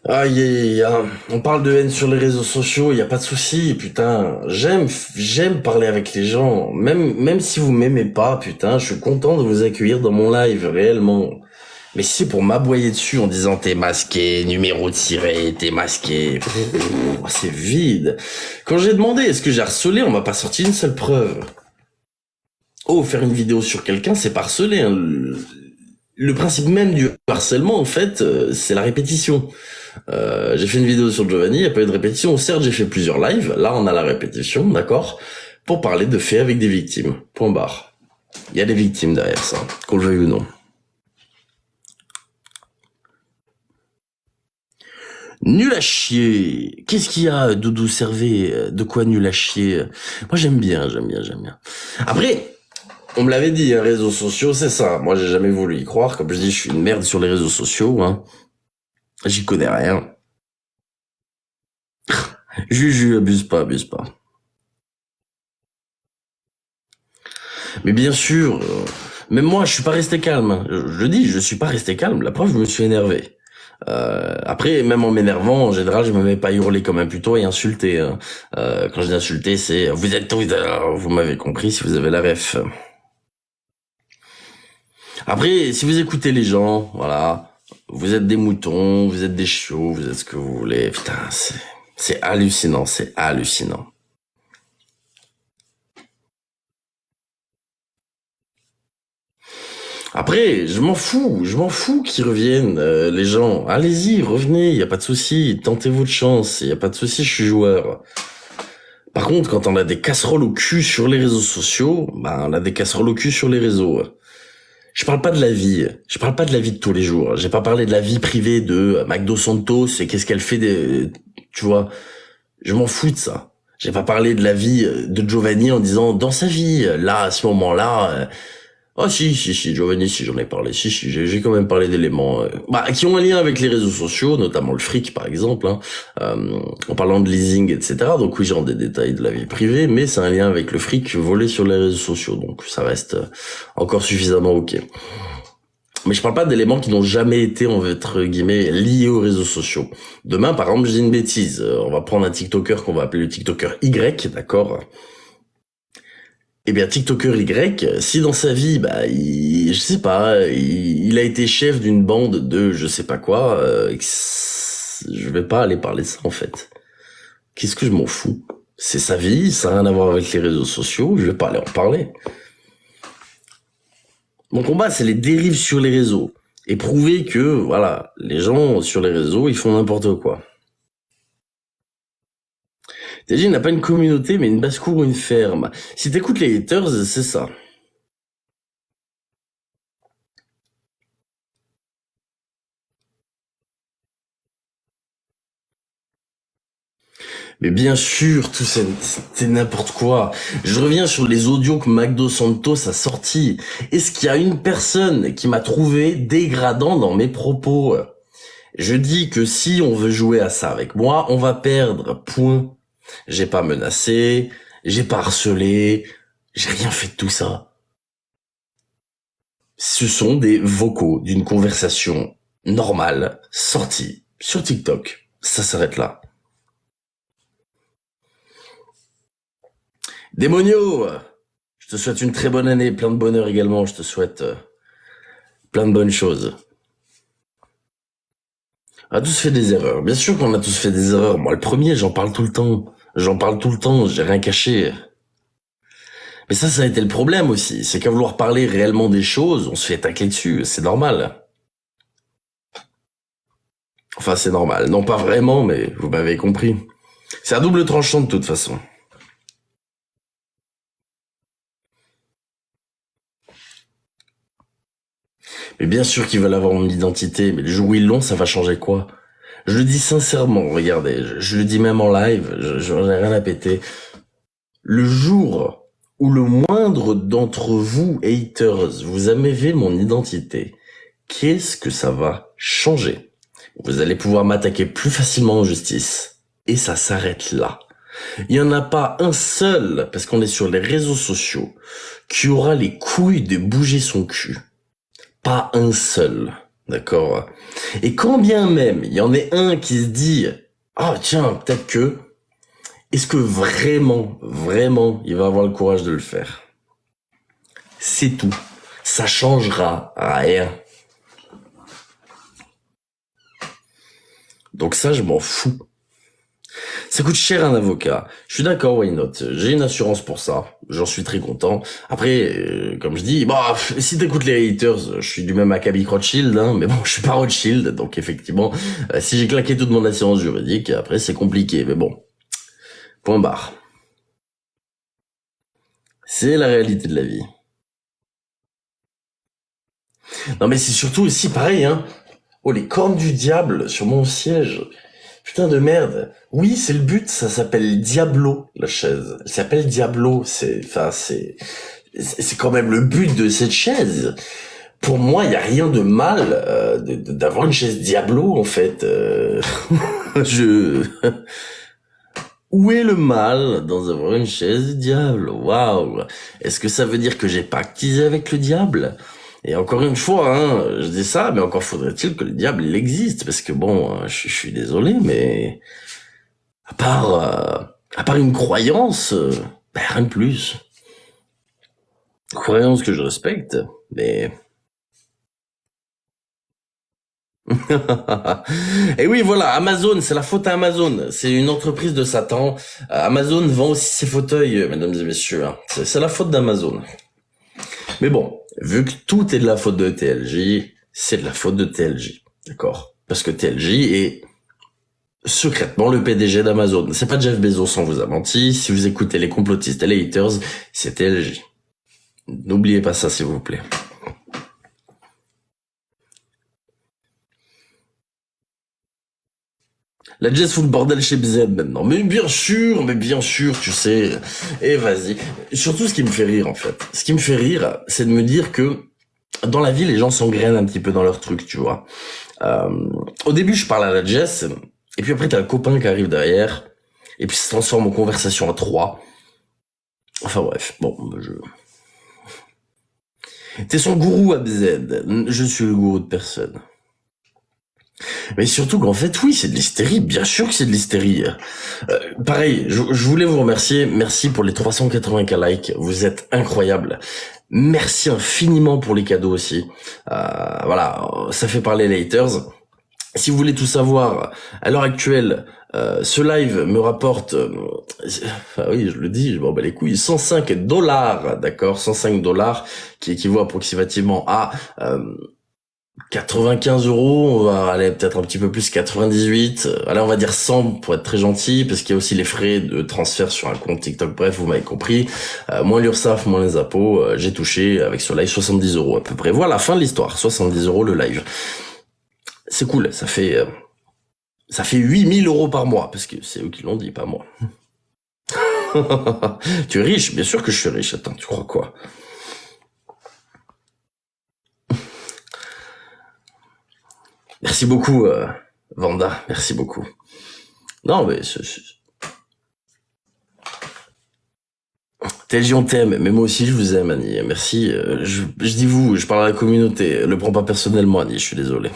Aïe, aïe, aïe, on parle de haine sur les réseaux sociaux, y a pas de souci, putain. J'aime parler avec les gens, même si vous m'aimez pas, putain, je suis content de vous accueillir dans mon live, réellement. Mais si c'est pour m'aboyer dessus en disant t'es masqué, numéro tiré, t'es masqué, c'est vide. Quand j'ai demandé est-ce que j'ai harcelé, on m'a pas sorti une seule preuve. Oh, faire une vidéo sur quelqu'un, c'est pas harceler, hein. Le principe même du harcèlement, en fait, c'est la répétition. J'ai fait une vidéo sur Giovanni, il n'y a pas eu de répétition. Certes, j'ai fait plusieurs lives. Là, on a la répétition, d'accord, pour parler de faits avec des victimes. Point barre. Il y a des victimes derrière ça, qu'on le veuille ou non. Nul à chier. Qu'est-ce qu'il y a, Doudou Servet? De quoi nul à chier? Moi, j'aime bien. Après... On me l'avait dit, hein, réseaux sociaux, c'est ça. Moi, j'ai jamais voulu y croire. Comme je dis, je suis une merde sur les réseaux sociaux, hein. J'y connais rien. Juju, abuse pas. Mais bien sûr, même moi, je suis pas resté calme. Je le dis, je suis pas resté calme. La preuve, je me suis énervé. Après, même en m'énervant, en général, je me mets pas à hurler comme un putois et insulter. Hein. Quand je dis insulter, c'est « Vous êtes tous... » Vous m'avez compris si vous avez la ref. Après, si vous écoutez les gens, voilà, vous êtes des moutons, vous êtes des chiots, vous êtes ce que vous voulez. Putain, c'est hallucinant. Après, je m'en fous qu'ils reviennent, les gens. Allez-y, revenez, y a pas de souci, tentez votre chance, y a pas de souci, je suis joueur. Par contre, quand on a des casseroles au cul sur les réseaux sociaux, on a des casseroles au cul sur les réseaux. Je parle pas de la vie de tous les jours. J'ai pas parlé de la vie privée de Magdo Santos et qu'est-ce qu'elle fait tu vois. Je m'en fous de ça. J'ai pas parlé de la vie de Giovanni en disant dans sa vie, là, à ce moment-là, si, Giovanni, si j'en ai parlé, j'ai quand même parlé d'éléments qui ont un lien avec les réseaux sociaux, notamment le fric par exemple, hein, en parlant de leasing, etc. Donc oui, j'ai des détails de la vie privée, mais c'est un lien avec le fric volé sur les réseaux sociaux, donc ça reste encore suffisamment ok. Mais je parle pas d'éléments qui n'ont jamais été, entre guillemets, liés aux réseaux sociaux. Demain, par exemple, je dis une bêtise, on va prendre un TikToker qu'on va appeler le TikToker Y, d'accord ? Eh bien, TikToker Y, si dans sa vie, je sais pas, il a été chef d'une bande de je sais pas quoi, je vais pas aller parler de ça en fait. Qu'est-ce que je m'en fous? C'est sa vie, ça n'a rien à voir avec les réseaux sociaux, je vais pas aller en parler. Mon combat, c'est les dérives sur les réseaux. Et prouver que, voilà, les gens sur les réseaux, ils font n'importe quoi. TLJ n'a pas une communauté, mais une basse-cour ou une ferme. Si t'écoutes les haters, c'est ça. Mais bien sûr, tout c'est n'importe quoi. Je reviens sur les audios que Magdo Santos a sortis. Est-ce qu'il y a une personne qui m'a trouvé dégradant dans mes propos? Je dis que si on veut jouer à ça avec moi, on va perdre, point. J'ai pas menacé, j'ai pas harcelé, j'ai rien fait de tout ça. Ce sont des vocaux d'une conversation normale, sortie sur TikTok. Ça s'arrête là. Démonio, je te souhaite une très bonne année, plein de bonheur également, je te souhaite plein de bonnes choses. On a tous fait des erreurs, bien sûr qu'on a tous fait des erreurs, moi le premier, j'en parle tout le temps, j'ai rien caché. Mais ça a été le problème aussi, c'est qu'à vouloir parler réellement des choses, on se fait tacler dessus, c'est normal. Enfin c'est normal, non pas vraiment, mais vous m'avez compris. C'est à double tranchant de toute façon. Mais bien sûr qu'ils veulent avoir mon identité, mais le jour où ils l'ont, ça va changer quoi? Je le dis sincèrement, regardez, je le dis même en live, j'en ai rien à péter. Le jour où le moindre d'entre vous, haters, vous aimez mon identité, qu'est-ce que ça va changer? Vous allez pouvoir m'attaquer plus facilement en justice. Et ça s'arrête là. Il n'y en a pas un seul, parce qu'on est sur les réseaux sociaux, qui aura les couilles de bouger son cul. Pas un seul, d'accord? Et quand bien même il y en ait un qui se dit « Ah tiens, peut-être que... » Est-ce que vraiment, il va avoir le courage de le faire? C'est tout. Ça changera rien. Donc ça, je m'en fous. Ça coûte cher un avocat. Je suis d'accord, why not? J'ai une assurance pour ça. J'en suis très content. Après, comme je dis, bah, si t'écoutes les haters, je suis du même acabit que Rothschild, hein, mais bon, je suis pas Rothschild, donc effectivement, si j'ai claqué toute mon assurance juridique, après c'est compliqué, mais bon. Point barre. C'est la réalité de la vie. Non mais c'est surtout aussi pareil, hein. Oh, les cornes du diable sur mon siège. Putain de merde. Oui, c'est le but, ça s'appelle Diablo, la chaise. Elle s'appelle Diablo, c'est quand même le but de cette chaise. Pour moi, il y a rien de mal d'avoir une chaise Diablo, en fait. Où est le mal dans avoir une chaise diable? Waouh. Est-ce que ça veut dire que j'ai pactisé avec le diable? Et encore une fois, hein, je dis ça, mais encore faudrait-il que le diable il existe, parce que bon, je suis désolé, mais à part une croyance, rien de plus. Une croyance que je respecte, mais... Et oui, voilà, Amazon, c'est la faute à Amazon. C'est une entreprise de Satan. Amazon vend aussi ses fauteuils, mesdames et messieurs. Hein. C'est la faute d'Amazon. Mais bon, vu que tout est de la faute de TLJ, c'est de la faute de TLJ. D'accord? Parce que TLJ est secrètement le PDG d'Amazon. C'est pas Jeff Bezos, on vous a menti. Si vous écoutez les complotistes et les haters, c'est TLJ. N'oubliez pas ça, s'il vous plaît. La Jess fout le bordel chez BZ maintenant. Mais bien sûr, tu sais. Et vas-y. Surtout ce qui me fait rire, en fait. Ce qui me fait rire, c'est de me dire que dans la vie, les gens s'engrainent un petit peu dans leur truc, tu vois. Au début, je parle à la Jess, et puis après, t'as un copain qui arrive derrière, et puis ça se transforme en conversation à 3. Enfin bref, bon, T'es son gourou à BZ. Je suis le gourou de personne. Mais surtout qu'en fait, oui, c'est de l'hystérie. Bien sûr que c'est de l'hystérie. Pareil, je voulais vous remercier. Merci pour les 380K likes. Vous êtes incroyables. Merci infiniment pour les cadeaux aussi. Voilà, ça fait parler les haters. Si vous voulez tout savoir, à l'heure actuelle, ce live me rapporte, enfin oui, je le dis, je m'en bats les couilles, $105, d'accord, $105, qui équivaut approximativement à 95 €, on va aller peut-être un petit peu plus, 98, allez, on va dire 100 pour être très gentil, parce qu'il y a aussi les frais de transfert sur un compte TikTok, bref, vous m'avez compris, moins l'URSSAF, moins les impôts, j'ai touché avec ce live 70 € à peu près. Voilà, fin de l'histoire, 70 € le live. C'est cool, ça fait 8000 € par mois, parce que c'est eux qui l'ont dit, pas moi. Tu es riche? Bien sûr que je suis riche, attends, tu crois quoi? Merci beaucoup, Vanda, merci beaucoup. Non, mais... TLJ, on t'aime, mais moi aussi je vous aime, Annie, merci. Je dis vous, je parle à la communauté, le prends pas personnellement, Annie, je suis désolé.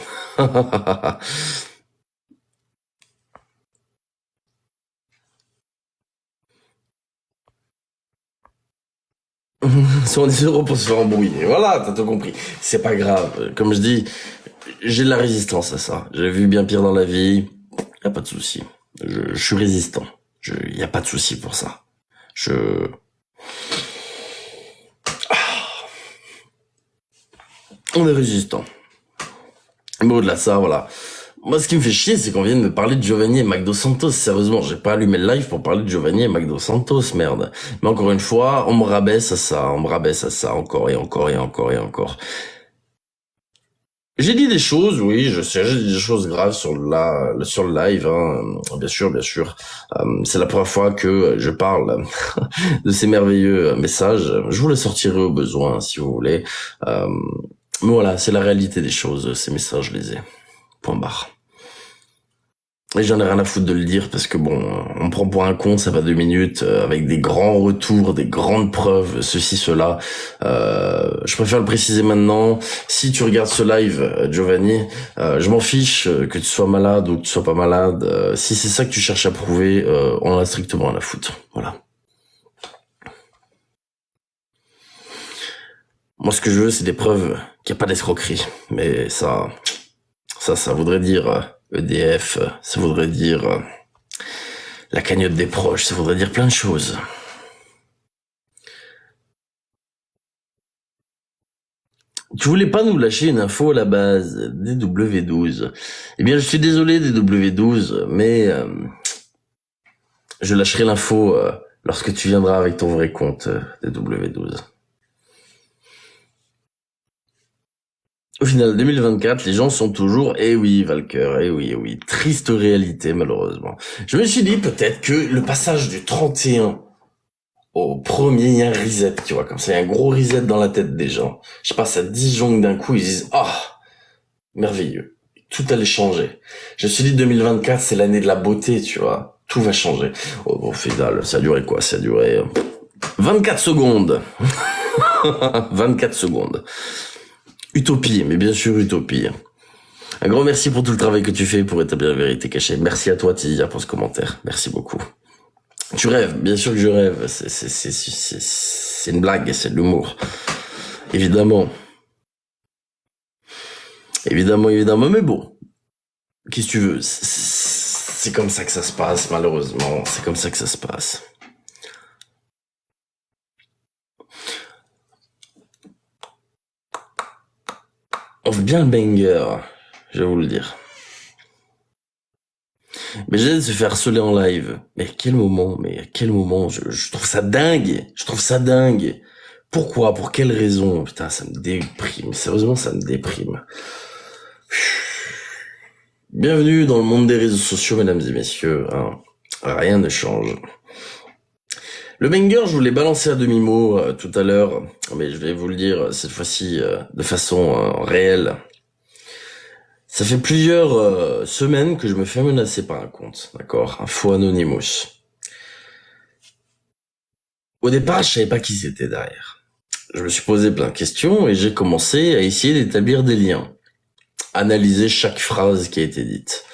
Sur 10 € pour se faire embrouiller. Voilà, t'as tout compris. C'est pas grave. Comme je dis, j'ai de la résistance à ça. J'ai vu bien pire dans la vie. Y a pas de souci. Je suis résistant. Y a pas de souci pour ça. On est résistant. Mais au-delà de ça, voilà. Moi, ce qui me fait chier, c'est qu'on vient de me parler de Giovanni et Magdo Santos. Sérieusement, j'ai pas allumé le live pour parler de Giovanni et Magdo Santos, merde. Mais encore une fois, on me rabaisse à ça, encore et encore et encore et encore. J'ai dit des choses, oui, je sais, j'ai dit des choses graves sur le live, hein. Bien sûr. C'est la première fois que je parle de ces merveilleux messages. Je vous les sortirai au besoin, si vous voulez. Mais voilà, c'est la réalité des choses. Ces messages, je les ai. Point barre. Et j'en ai rien à foutre de le dire parce que bon, on me prend pour un con, ça va 2 minutes, avec des grands retours, des grandes preuves, ceci, cela. Je préfère le préciser maintenant. Si tu regardes ce live, Giovanni, je m'en fiche que tu sois malade ou que tu sois pas malade. Si c'est ça que tu cherches à prouver, on en a strictement rien à foutre. Voilà. Moi, ce que je veux, c'est des preuves qu'il n'y a pas d'escroquerie. Mais ça voudrait dire EDF, ça voudrait dire la cagnotte des proches, ça voudrait dire plein de choses. Tu voulais pas nous lâcher une info à la base, DW12. Eh bien, je suis désolé, DW12, mais je lâcherai l'info lorsque tu viendras avec ton vrai compte, DW12. Au final, 2024, les gens sont toujours, eh oui, Valker, eh oui, triste réalité, malheureusement. Je me suis dit peut-être que le passage du 31 au premier, il y a un reset, tu vois, comme ça, il y a un gros reset dans la tête des gens. Je sais pas, ça disjongle d'un coup, ils disent, merveilleux, tout allait changer. Je me suis dit 2024, c'est l'année de la beauté, tu vois, tout va changer. Au final, ça a duré quoi? Ça a duré 24 secondes. 24 secondes. Utopie, mais bien sûr utopie. Un grand merci pour tout le travail que tu fais pour établir la vérité cachée. Merci à toi, Tidia, pour ce commentaire. Merci beaucoup. Tu rêves, bien sûr que je rêve. C'est une blague, c'est de l'humour. Évidemment. Évidemment, mais bon. Qu'est-ce que tu veux? C'est comme ça que ça se passe, malheureusement. C'est comme ça que ça se passe. On fait bien le banger, je vais vous le dire. Mais j'ai de se faire harceler en live. Mais à quel moment? Je trouve ça dingue. Pourquoi? Pour quelle raison? Putain, ça me déprime. Sérieusement, ça me déprime. Bienvenue dans le monde des réseaux sociaux, mesdames et messieurs. Hein. Rien ne change. Le banger, je vous l'ai balancé à demi-mot tout à l'heure, mais je vais vous le dire cette fois-ci de façon réelle. Ça fait plusieurs semaines que je me fais menacer par un compte, d'accord? Un faux Anonymous. Au départ, je savais pas qui c'était derrière. Je me suis posé plein de questions et j'ai commencé à essayer d'établir des liens. Analyser chaque phrase qui a été dite.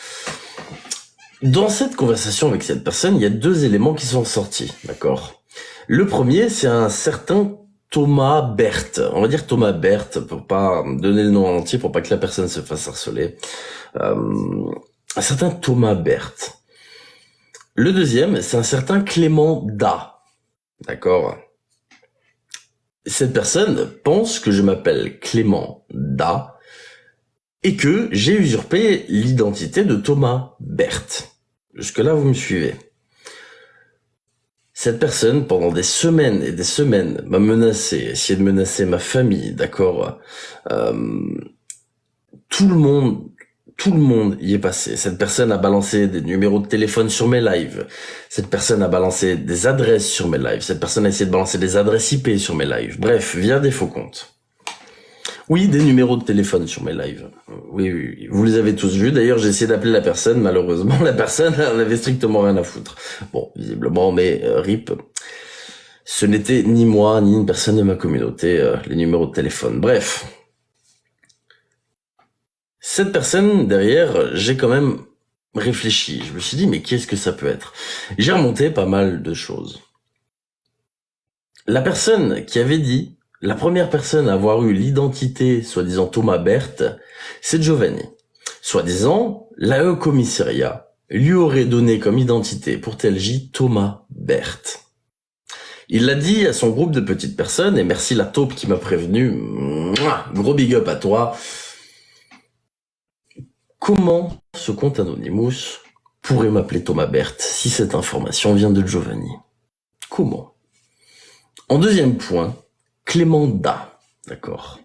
Dans cette conversation avec cette personne, il y a 2 éléments qui sont sortis, d'accord? Le premier, c'est un certain Thomas Berthe. On va dire Thomas Berthe pour pas donner le nom entier, pour pas que la personne se fasse harceler. Un certain Thomas Berthe. Le deuxième, c'est un certain Clément Da. D'accord? Cette personne pense que je m'appelle Clément Da et que j'ai usurpé l'identité de Thomas Berthe. Jusque-là, vous me suivez. Cette personne, pendant des semaines et des semaines, m'a menacé, essayé de menacer ma famille, d'accord? Tout le monde y est passé. Cette personne a balancé des numéros de téléphone sur mes lives. Cette personne a balancé des adresses sur mes lives. Cette personne a essayé de balancer des adresses IP sur mes lives. Bref, via des faux comptes. Oui, des numéros de téléphone sur mes lives. Oui, vous les avez tous vus. D'ailleurs, j'ai essayé d'appeler la personne. Malheureusement, la personne elle avait strictement rien à foutre. Bon, visiblement, mais RIP. Ce n'était ni moi, ni une personne de ma communauté, les numéros de téléphone. Bref. Cette personne, derrière, j'ai quand même réfléchi. Je me suis dit, mais qu'est-ce que ça peut être? J'ai remonté pas mal de choses. La personne qui avait dit, la première personne à avoir eu l'identité, soi-disant Thomas Berthe, c'est Giovanni. Soi-disant, l'AE commissariat lui aurait donné comme identité pour TLJ Thomas Berthe. Il l'a dit à son groupe de petites personnes, et merci la taupe qui m'a prévenu, mouah, gros big up à toi. Comment ce compte Anonymous pourrait m'appeler Thomas Berthe si cette information vient de Giovanni? Comment? En deuxième point, Clément Da, d'accord.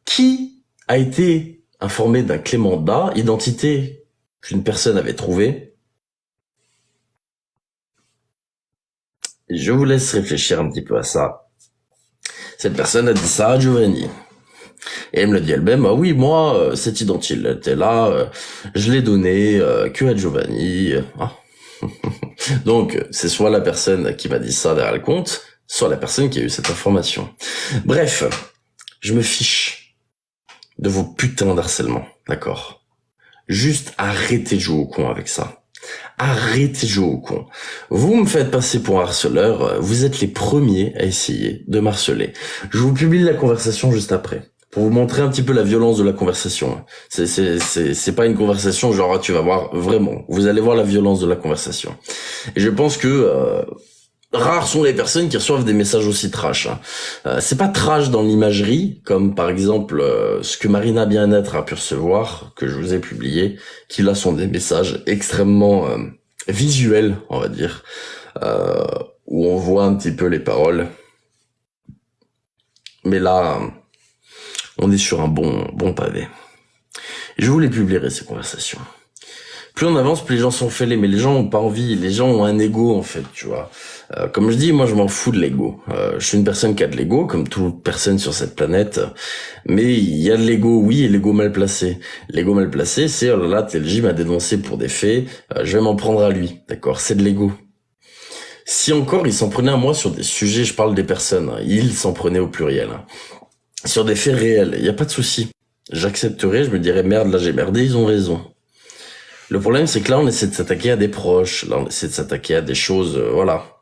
Qui a été informé d'un Clément Da, identité qu'une personne avait trouvée? Je vous laisse réfléchir un petit peu à ça. Cette personne a dit ça à Giovanni. Et elle me l'a dit elle-même, ah oui, moi, cette identité-là, je l'ai donnée que à Giovanni. Ah. Donc, c'est soit la personne qui m'a dit ça derrière le compte, soit la personne qui a eu cette information. Bref, je me fiche de vos putains d'harcèlement, d'accord? Juste arrêtez de jouer au con avec ça. Arrêtez de jouer au con. Vous me faites passer pour un harceleur, vous êtes les premiers à essayer de m'harceler. Je vous publie la conversation juste après, pour vous montrer un petit peu la violence de la conversation. C'est pas une conversation genre tu vas voir, vraiment. Vous allez voir la violence de la conversation. Et je pense que rares sont les personnes qui reçoivent des messages aussi trash. C'est pas trash dans l'imagerie, comme par exemple ce que Marina Bien-être a pu recevoir, que je vous ai publié, qui là sont des messages extrêmement visuels, on va dire, où on voit un petit peu les paroles. Mais là, on est sur un bon pavé. Et je vous les publierai, ces conversations. Plus on avance, plus les gens sont fêlés, mais les gens ont pas envie, les gens ont un ego en fait, tu vois. Comme je dis, moi je m'en fous de l'ego. Je suis une personne qui a de l'ego, comme toute personne sur cette planète, mais il y a de l'ego, oui, et l'ego mal placé. L'ego mal placé, c'est, oh là là, TLJ m'a dénoncé pour des faits, je vais m'en prendre à lui, d'accord, c'est de l'ego. Si encore il s'en prenait à moi sur des sujets, je parle des personnes, il s'en prenait au pluriel, sur des faits réels, il y a pas de souci. J'accepterai, je me dirais merde, là j'ai merdé, ils ont raison. Le problème, c'est que là, on essaie de s'attaquer à des proches, là, on essaie de s'attaquer à des choses, voilà.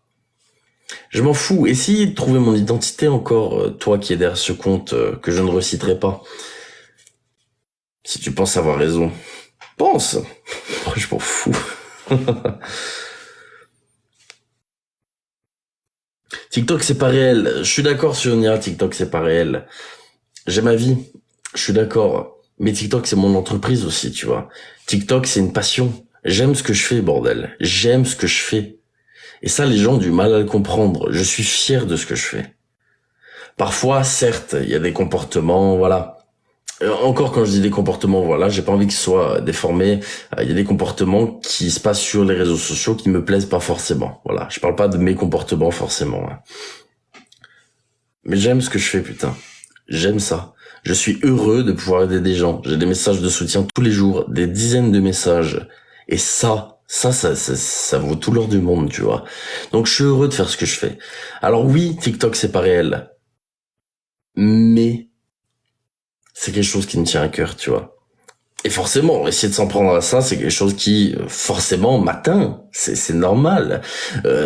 Je m'en fous. Essayez de trouver mon identité encore, toi qui es derrière ce compte, que je ne reciterai pas. Si tu penses avoir raison, pense. Moi, je m'en fous. TikTok, c'est pas réel. Je suis d'accord sur Nia, TikTok, c'est pas réel. J'ai ma vie. Je suis d'accord. Mais TikTok, c'est mon entreprise aussi, tu vois. TikTok, c'est une passion. J'aime ce que je fais, bordel. J'aime ce que je fais. Et ça, les gens ont du mal à le comprendre. Je suis fier de ce que je fais. Parfois, certes, il y a des comportements, voilà. Encore quand je dis des comportements, voilà, j'ai pas envie qu'ils soient déformés. Il y a des comportements qui se passent sur les réseaux sociaux qui me plaisent pas forcément. Voilà, je parle pas de mes comportements forcément. Mais j'aime ce que je fais, putain. J'aime ça. Je suis heureux de pouvoir aider des gens. J'ai des messages de soutien tous les jours, des dizaines de messages. Et ça vaut tout l'or du monde, tu vois. Donc je suis heureux de faire ce que je fais. Alors oui, TikTok, c'est pas réel. Mais c'est quelque chose qui me tient à cœur, tu vois. Et forcément, essayer de s'en prendre à ça, c'est quelque chose qui, forcément, m'atteint. C'est normal.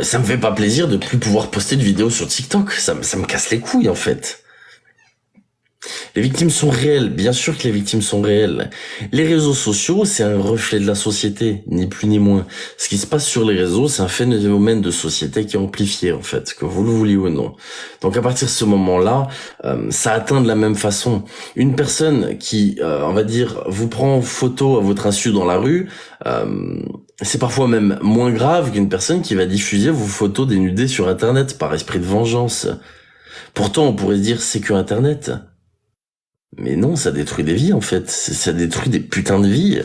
Ça me fait pas plaisir de plus pouvoir poster de vidéos sur TikTok. Ça me casse les couilles, en fait. Les victimes sont réelles, bien sûr que les victimes sont réelles. Les réseaux sociaux, c'est un reflet de la société, ni plus ni moins. Ce qui se passe sur les réseaux, c'est un phénomène de société qui est amplifié, en fait, que vous le vouliez ou non. Donc à partir de ce moment-là, ça atteint de la même façon. Une personne qui, on va dire, vous prend photo à votre insu dans la rue, c'est parfois même moins grave qu'une personne qui va diffuser vos photos dénudées sur Internet par esprit de vengeance. Pourtant, on pourrait se dire, c'est que Internet. Mais non, ça détruit des vies, en fait. Ça détruit des putains de vies.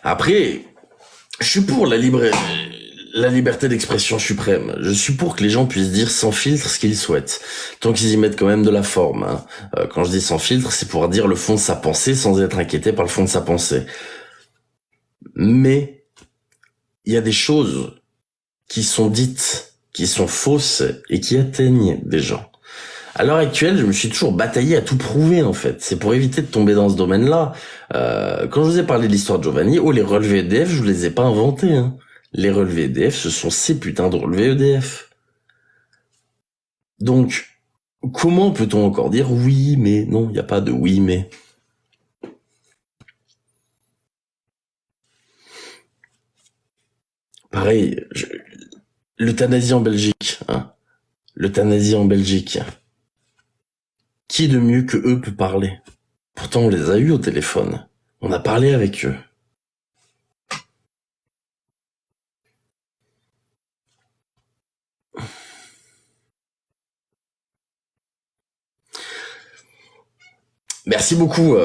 Après, je suis pour la liberté d'expression suprême. Je suis pour que les gens puissent dire sans filtre ce qu'ils souhaitent. Tant qu'ils y mettent quand même de la forme. Hein. Quand je dis sans filtre, c'est pour dire le fond de sa pensée sans être inquiété par le fond de sa pensée. Mais, il y a des choses qui sont dites, qui sont fausses et qui atteignent des gens. À l'heure actuelle, je me suis toujours bataillé à tout prouver, en fait. C'est pour éviter de tomber dans ce domaine-là. Quand je vous ai parlé de l'histoire de Giovanni, les relevés EDF, je vous les ai pas inventés. Hein. Les relevés EDF, ce sont ces putains de relevés EDF. Donc, comment peut-on encore dire oui, mais non, il n'y a pas de oui, mais... Pareil, l'euthanasie en Belgique, hein. L'euthanasie en Belgique. Qui de mieux que eux peut parler? Pourtant, on les a eus au téléphone. On a parlé avec eux. Merci beaucoup,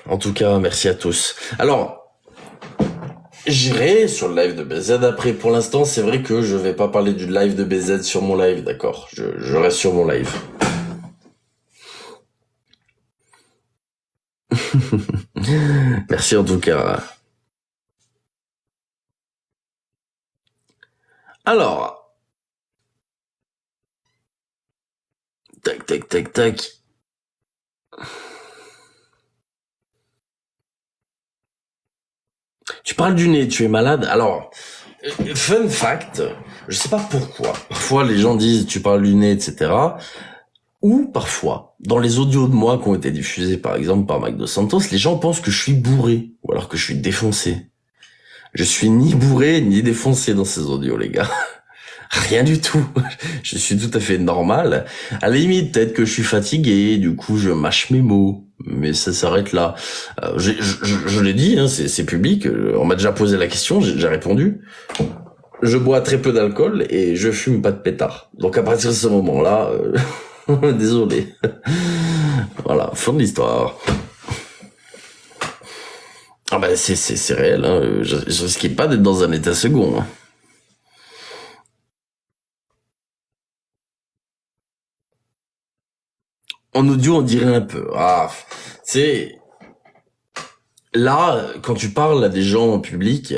en tout cas, merci à tous. Alors... J'irai sur le live de BZ après. Pour l'instant, c'est vrai que je vais pas parler du live de BZ sur mon live, d'accord. Je reste sur mon live. Merci en tout cas. Alors. Tac, tac, tac, tac. Tu parles du nez, tu es malade. Alors, fun fact, je sais pas pourquoi. Parfois, les gens disent tu parles du nez, etc. Ou parfois, dans les audios de moi qui ont été diffusés, par exemple, par Mac Dos Santos, les gens pensent que je suis bourré, ou alors que je suis défoncé. Je suis ni bourré, ni défoncé dans ces audios, les gars. Rien du tout. Je suis tout à fait normal. À la limite, peut-être que je suis fatigué, du coup, je mâche mes mots. Mais ça s'arrête là. Je l'ai dit, hein, c'est public. On m'a déjà posé la question, j'ai répondu. Je bois très peu d'alcool et je fume pas de pétard. Donc à partir de ce moment-là, désolé. Voilà, fin de l'histoire. Ah bah c'est réel. Hein. Je risquais pas d'être dans un état second. Hein. En audio, on dirait un peu. Ah, c'est là, quand tu parles à des gens en public,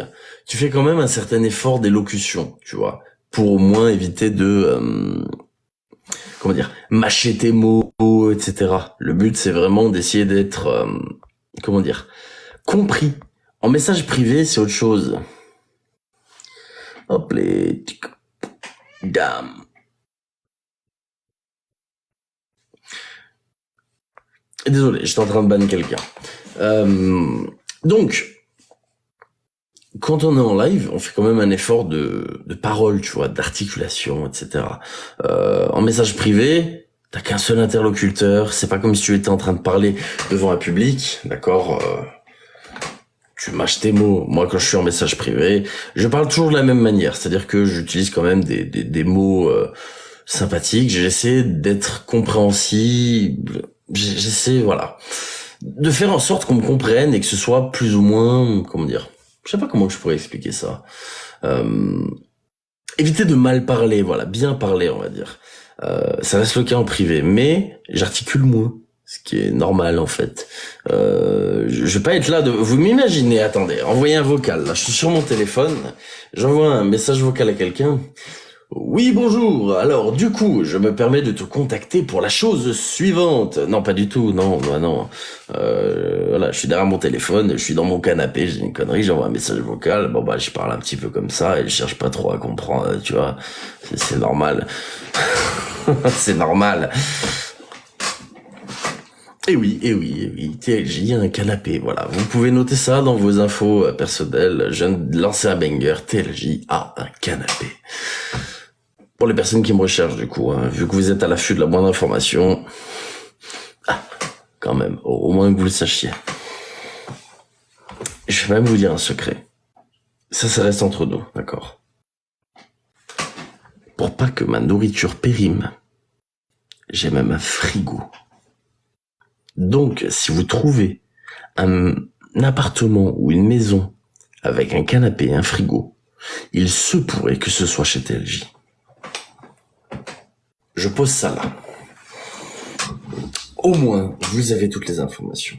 tu fais quand même un certain effort d'élocution, tu vois, pour au moins éviter de, comment dire, mâcher tes mots, etc. Le but, c'est vraiment d'essayer d'être, comment dire, compris. En message privé, c'est autre chose. Hop les, dame. Désolé, j'étais en train de ban quelqu'un. Donc, quand on est en live, on fait quand même un effort de parole, tu vois, d'articulation, etc. En message privé, t'as qu'un seul interlocuteur. C'est pas comme si tu étais en train de parler devant un public, d'accord. Tu mâches tes mots. Moi, quand je suis en message privé, je parle toujours de la même manière. C'est-à-dire que j'utilise quand même des mots sympathiques. J'essaie d'être compréhensible. J'essaie, voilà, de faire en sorte qu'on me comprenne et que ce soit plus ou moins, comment dire, je sais pas comment je pourrais expliquer ça. Éviter de mal parler, voilà, bien parler, on va dire. Ça reste le cas en privé, mais j'articule moins, ce qui est normal en fait. Je vais pas être là de... Vous m'imaginez, attendez, envoyez un vocal, là, je suis sur mon téléphone, j'envoie un message vocal à quelqu'un. Oui, bonjour. Alors, du coup, je me permets de te contacter pour la chose suivante. Non, pas du tout, non, bah non. Voilà, je suis derrière mon téléphone, je suis dans mon canapé, j'ai une connerie, j'envoie un message vocal. Bon, bah, je parle un petit peu comme ça et je cherche pas trop à comprendre, tu vois. C'est normal. C'est normal. Et oui, TLJ a un canapé, voilà. Vous pouvez noter ça dans vos infos personnelles. Je viens de lancer un banger, TLJ a un canapé. Pour les personnes qui me recherchent, du coup, hein, vu que vous êtes à l'affût de la moindre information, quand même, au moins que vous le sachiez. Je vais même vous dire un secret. Ça reste entre nous, d'accord? Pour pas que ma nourriture périme, j'ai même un frigo. Donc, si vous trouvez un appartement ou une maison avec un canapé et un frigo, il se pourrait que ce soit chez TLJ. Je pose ça là. Au moins, vous avez toutes les informations.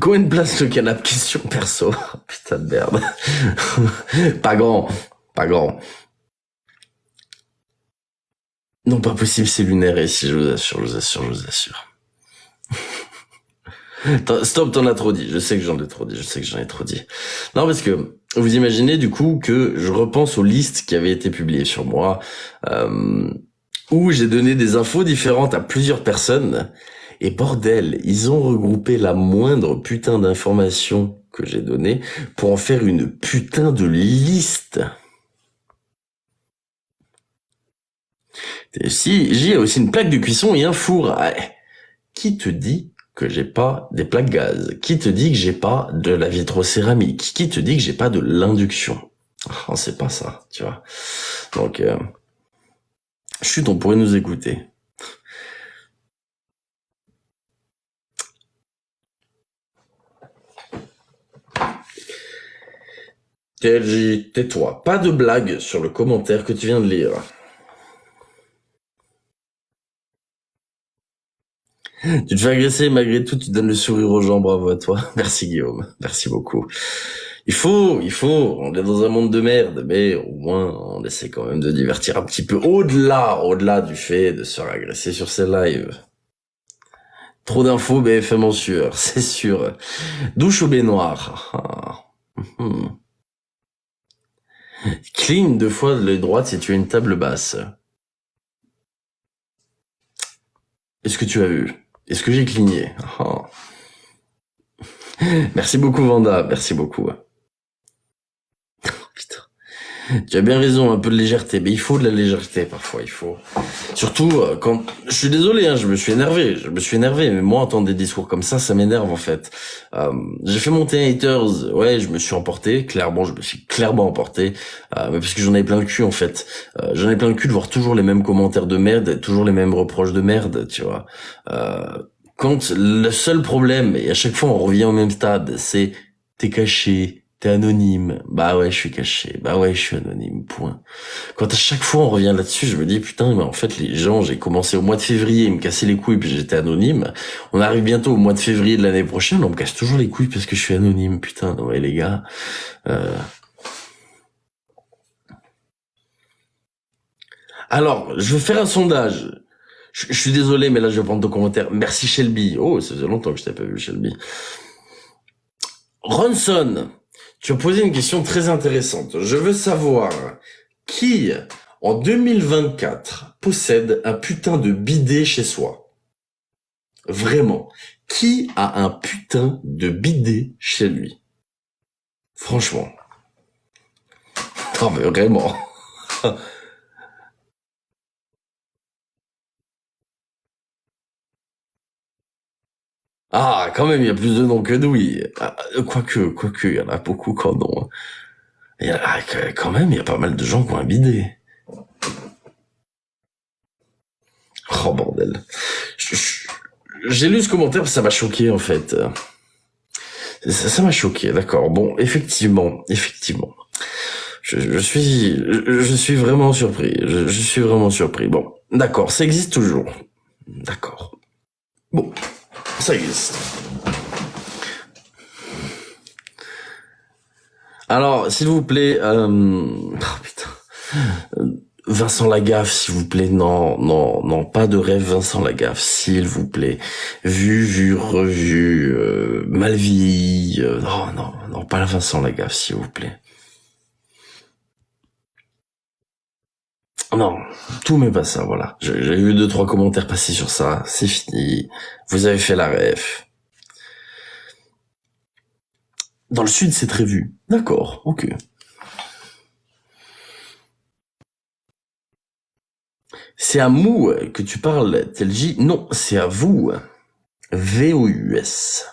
Combien de place le canapé? Question perso. Putain de merde. Pas grand. Non, pas possible, c'est lunaire ici, je vous assure. Stop, t'en as trop dit. Je sais que j'en ai trop dit. Non, parce que vous imaginez du coup que je repense aux listes qui avaient été publiées sur moi, où j'ai donné des infos différentes à plusieurs personnes. Et bordel, ils ont regroupé la moindre putain d'informations que j'ai données pour en faire une putain de liste. Si, j'y ai aussi une plaque de cuisson et un four. Qui te dit que j'ai pas des plaques gaz? Qui te dit que j'ai pas de la vitrocéramique? Qui te dit que j'ai pas de l'induction? Oh, c'est pas ça, tu vois. Donc, chut, on pourrait nous écouter. TLJ, tais-toi. Pas de blague sur le commentaire que tu viens de lire. Tu te fais agresser, malgré tout, tu donnes le sourire aux gens, bravo à toi. Merci Guillaume, merci beaucoup. Il faut, on est dans un monde de merde, mais au moins, on essaie quand même de divertir un petit peu au-delà du fait de se faire agresser sur ces lives. Trop d'infos, BFM en sueur, c'est sûr. Douche au baignoire. Clean 2 fois de l'œil droite si tu as une table basse. Est-ce que tu as vu? Est-ce que j'ai cligné? Merci beaucoup Vanda, merci beaucoup. Putain. Tu as bien raison, un peu de légèreté, mais il faut de la légèreté parfois, il faut. Surtout quand... Je suis désolé, hein, je me suis énervé, mais moi entendre des discours comme ça m'énerve en fait. J'ai fait monter un haters, ouais, je me suis emporté, clairement emporté, mais parce que j'en avais plein le cul en fait. J'en ai plein le cul de voir toujours les mêmes commentaires de merde, toujours les mêmes reproches de merde, tu vois. Quand le seul problème, et à chaque fois on revient au même stade, c'est t'es caché, t'es anonyme. Bah ouais, je suis caché. Bah ouais, je suis anonyme, point. Quand à chaque fois on revient là-dessus, je me dis putain, mais en fait les gens, j'ai commencé au mois de février, ils me cassaient les couilles puis j'étais anonyme. On arrive bientôt au mois de février de l'année prochaine, on me casse toujours les couilles parce que je suis anonyme, putain. Ouais les gars. Alors, je vais faire un sondage. Je suis désolé, mais là je vais prendre ton commentaire. Merci Shelby. Oh, ça faisait longtemps que je t'ai pas vu Shelby. Ronson. Tu as posé une question très intéressante. Je veux savoir qui, en 2024, possède un putain de bidet chez soi. Vraiment. Qui a un putain de bidet chez lui? Franchement. Non mais vraiment. Ah, quand même, il y a plus de noms que de oui. Quoique, il y en a beaucoup quand non. Quand même, il y a pas mal de gens qui ont un bidet. Oh, bordel. J'ai lu ce commentaire parce que ça m'a choqué, en fait. Ça m'a choqué, d'accord. Bon, effectivement. Je suis vraiment surpris. Je suis vraiment surpris. Bon, d'accord, ça existe toujours. D'accord. Bon. Ça existe. Alors, s'il vous plaît, oh putain. Vincent Lagaffe, s'il vous plaît, non, pas de rêve Vincent Lagaffe, s'il vous plaît. Vu, revu, mal vieilli, non, pas Vincent Lagaffe, s'il vous plaît. Non, tout mais pas ça, voilà. J'ai vu 2-3 commentaires passer sur ça, c'est fini. Vous avez fait la ref. Dans le sud, c'est très vu. D'accord, ok. C'est à Mou que tu parles, TLJ. Non, c'est à vous. VOUS.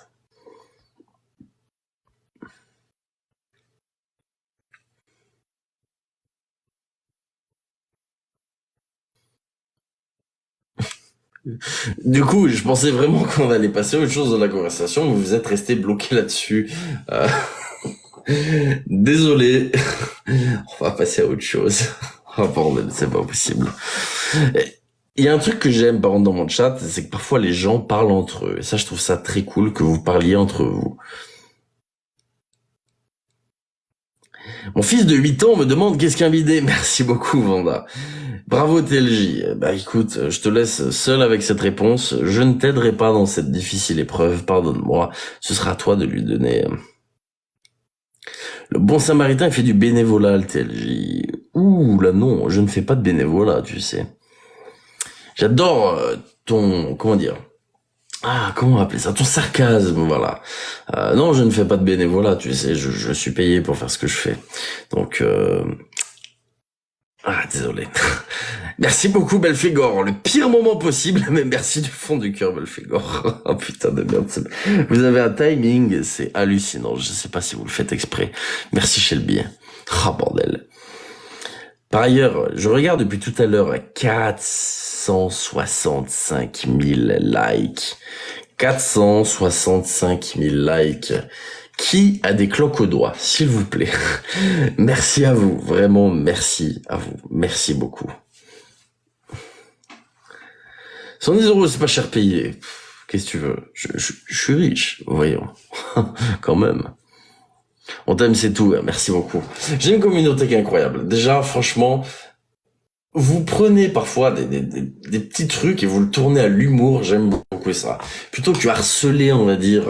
Du coup, je pensais vraiment qu'on allait passer à autre chose dans la conversation, mais vous êtes resté bloqué là-dessus. Désolé. On va passer à autre chose. Oh bordel, c'est pas possible. Il y a un truc que j'aime par contre dans mon chat, c'est que parfois les gens parlent entre eux. Et ça, je trouve ça très cool que vous parliez entre vous. Mon fils de 8 ans me demande qu'est-ce qu'un bidet. Merci beaucoup, Vanda. Bravo, TLJ. Bah écoute, je te laisse seul avec cette réponse. Je ne t'aiderai pas dans cette difficile épreuve, pardonne-moi. Ce sera à toi de lui donner. Le bon samaritain, il fait du bénévolat, le TLJ. Ouh, là non, je ne fais pas de bénévolat, tu sais. J'adore ton... Comment dire ? Comment appeler ça ? Ton sarcasme, voilà. Non, je ne fais pas de bénévolat, tu sais, je suis payé pour faire ce que je fais. Donc... désolé. Merci beaucoup, Belphégor. Le pire moment possible, mais merci du fond du cœur, Belphégor. Oh putain de merde. Vous avez un timing, c'est hallucinant. Je sais pas si vous le faites exprès. Merci, Shelby. Bordel. Par ailleurs, je regarde depuis tout à l'heure 465 000 likes. 465 000 likes. Qui a des cloques au doigt, s'il vous plaît? Merci à vous, vraiment merci à vous. Merci beaucoup. 110 €, c'est pas cher payé. Qu'est-ce que tu veux? Je suis riche, voyons. Quand même. On t'aime, c'est tout. Merci beaucoup. J'ai une communauté qui est incroyable. Déjà, franchement, vous prenez parfois des petits trucs et vous le tournez à l'humour. J'aime beaucoup ça. Plutôt que harceler, on va dire,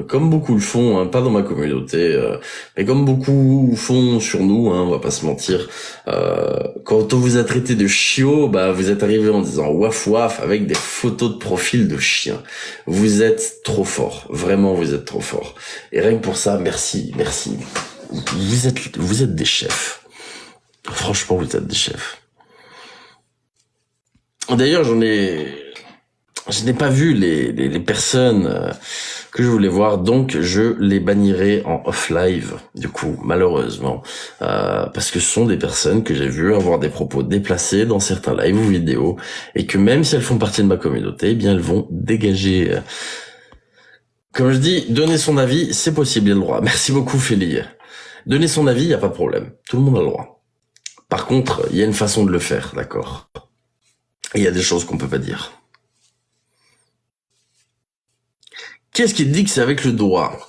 comme beaucoup le font, hein, pas dans ma communauté, mais comme beaucoup font sur nous, hein, on va pas se mentir. Quand on vous a traité de chiot, bah vous êtes arrivé en disant waf waf avec des photos de profil de chiens. Vous êtes trop fort, vraiment vous êtes trop fort. Et rien que pour ça, merci. Vous êtes des chefs. Franchement, vous êtes des chefs. D'ailleurs, je n'ai pas vu les personnes que je voulais voir, donc je les bannirai en off-live, du coup, malheureusement, parce que ce sont des personnes que j'ai vues avoir des propos déplacés dans certains lives ou vidéos, et que même si elles font partie de ma communauté, eh bien elles vont dégager. Comme je dis, donner son avis, c'est possible, il y a le droit. Merci beaucoup, Félie. Donner son avis, il n'y a pas de problème. Tout le monde a le droit. Par contre, il y a une façon de le faire, d'accord ? Il y a des choses qu'on peut pas dire. Qu'est-ce qui te dit que c'est avec le doigt ?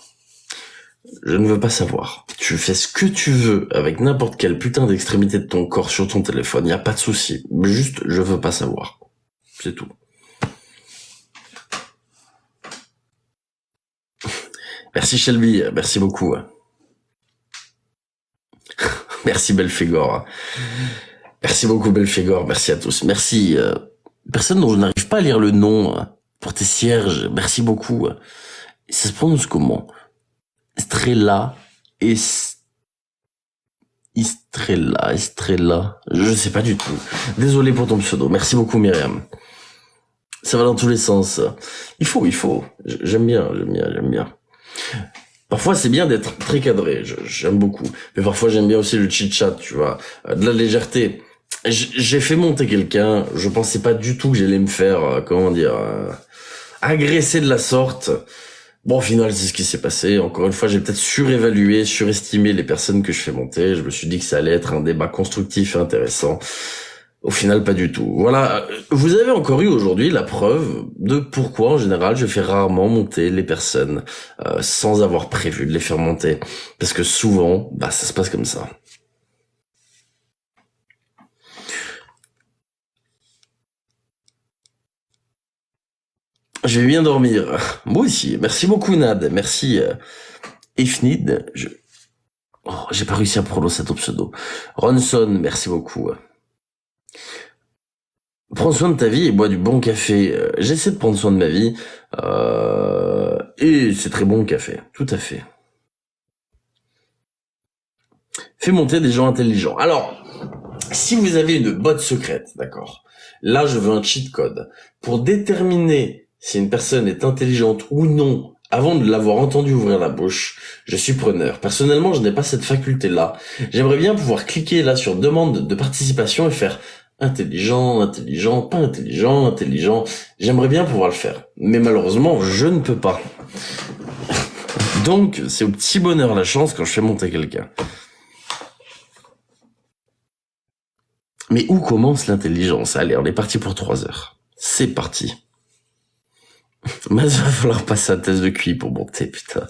Je ne veux pas savoir. Tu fais ce que tu veux avec n'importe quelle putain d'extrémité de ton corps sur ton téléphone, il n'y a pas de souci. Juste, je veux pas savoir. C'est tout. Merci Shelby, merci beaucoup. Merci Belphégor. Merci beaucoup Belphégor, merci à tous. Merci personne dont je n'arrive pas à lire le nom pour tes cierges, merci beaucoup. Ça se prononce comment ? Estrella, Estrella, je sais pas du tout. Désolé pour ton pseudo, merci beaucoup Myriam. Ça va dans tous les sens. Il faut. J'aime bien. Parfois, c'est bien d'être très cadré, j'aime beaucoup. Mais parfois, j'aime bien aussi le chit-chat, tu vois, de la légèreté. J'ai fait monter quelqu'un, je pensais pas du tout que j'allais me faire, agresser de la sorte. Bon, au final, c'est ce qui s'est passé. Encore une fois, j'ai peut-être surestimé les personnes que je fais monter. Je me suis dit que ça allait être un débat constructif et intéressant. Au final, pas du tout. Voilà, vous avez encore eu aujourd'hui la preuve de pourquoi, en général, je fais rarement monter les personnes sans avoir prévu de les faire monter. Parce que souvent, ça se passe comme ça. Je vais bien dormir. Moi aussi. Merci beaucoup, Nad. Merci, Ifnid. J'ai pas réussi à prononcer ton pseudo. Ronson, merci beaucoup. Prends soin de ta vie et bois du bon café. J'essaie de prendre soin de ma vie. Et c'est très bon le café. Tout à fait. Fais monter des gens intelligents. Alors, si vous avez une botte secrète, d'accord, là je veux un cheat code. Pour déterminer si une personne est intelligente ou non, avant de l'avoir entendu ouvrir la bouche, je suis preneur. Personnellement, je n'ai pas cette faculté-là. J'aimerais bien pouvoir cliquer là sur demande de participation et faire intelligent, intelligent, pas intelligent, intelligent. J'aimerais bien pouvoir le faire. Mais malheureusement, je ne peux pas. Donc, c'est au petit bonheur la chance quand je fais monter quelqu'un. Mais où commence l'intelligence? Allez, on est parti pour 3 heures. C'est parti. Mais il va falloir passer un test de QI pour monter, putain.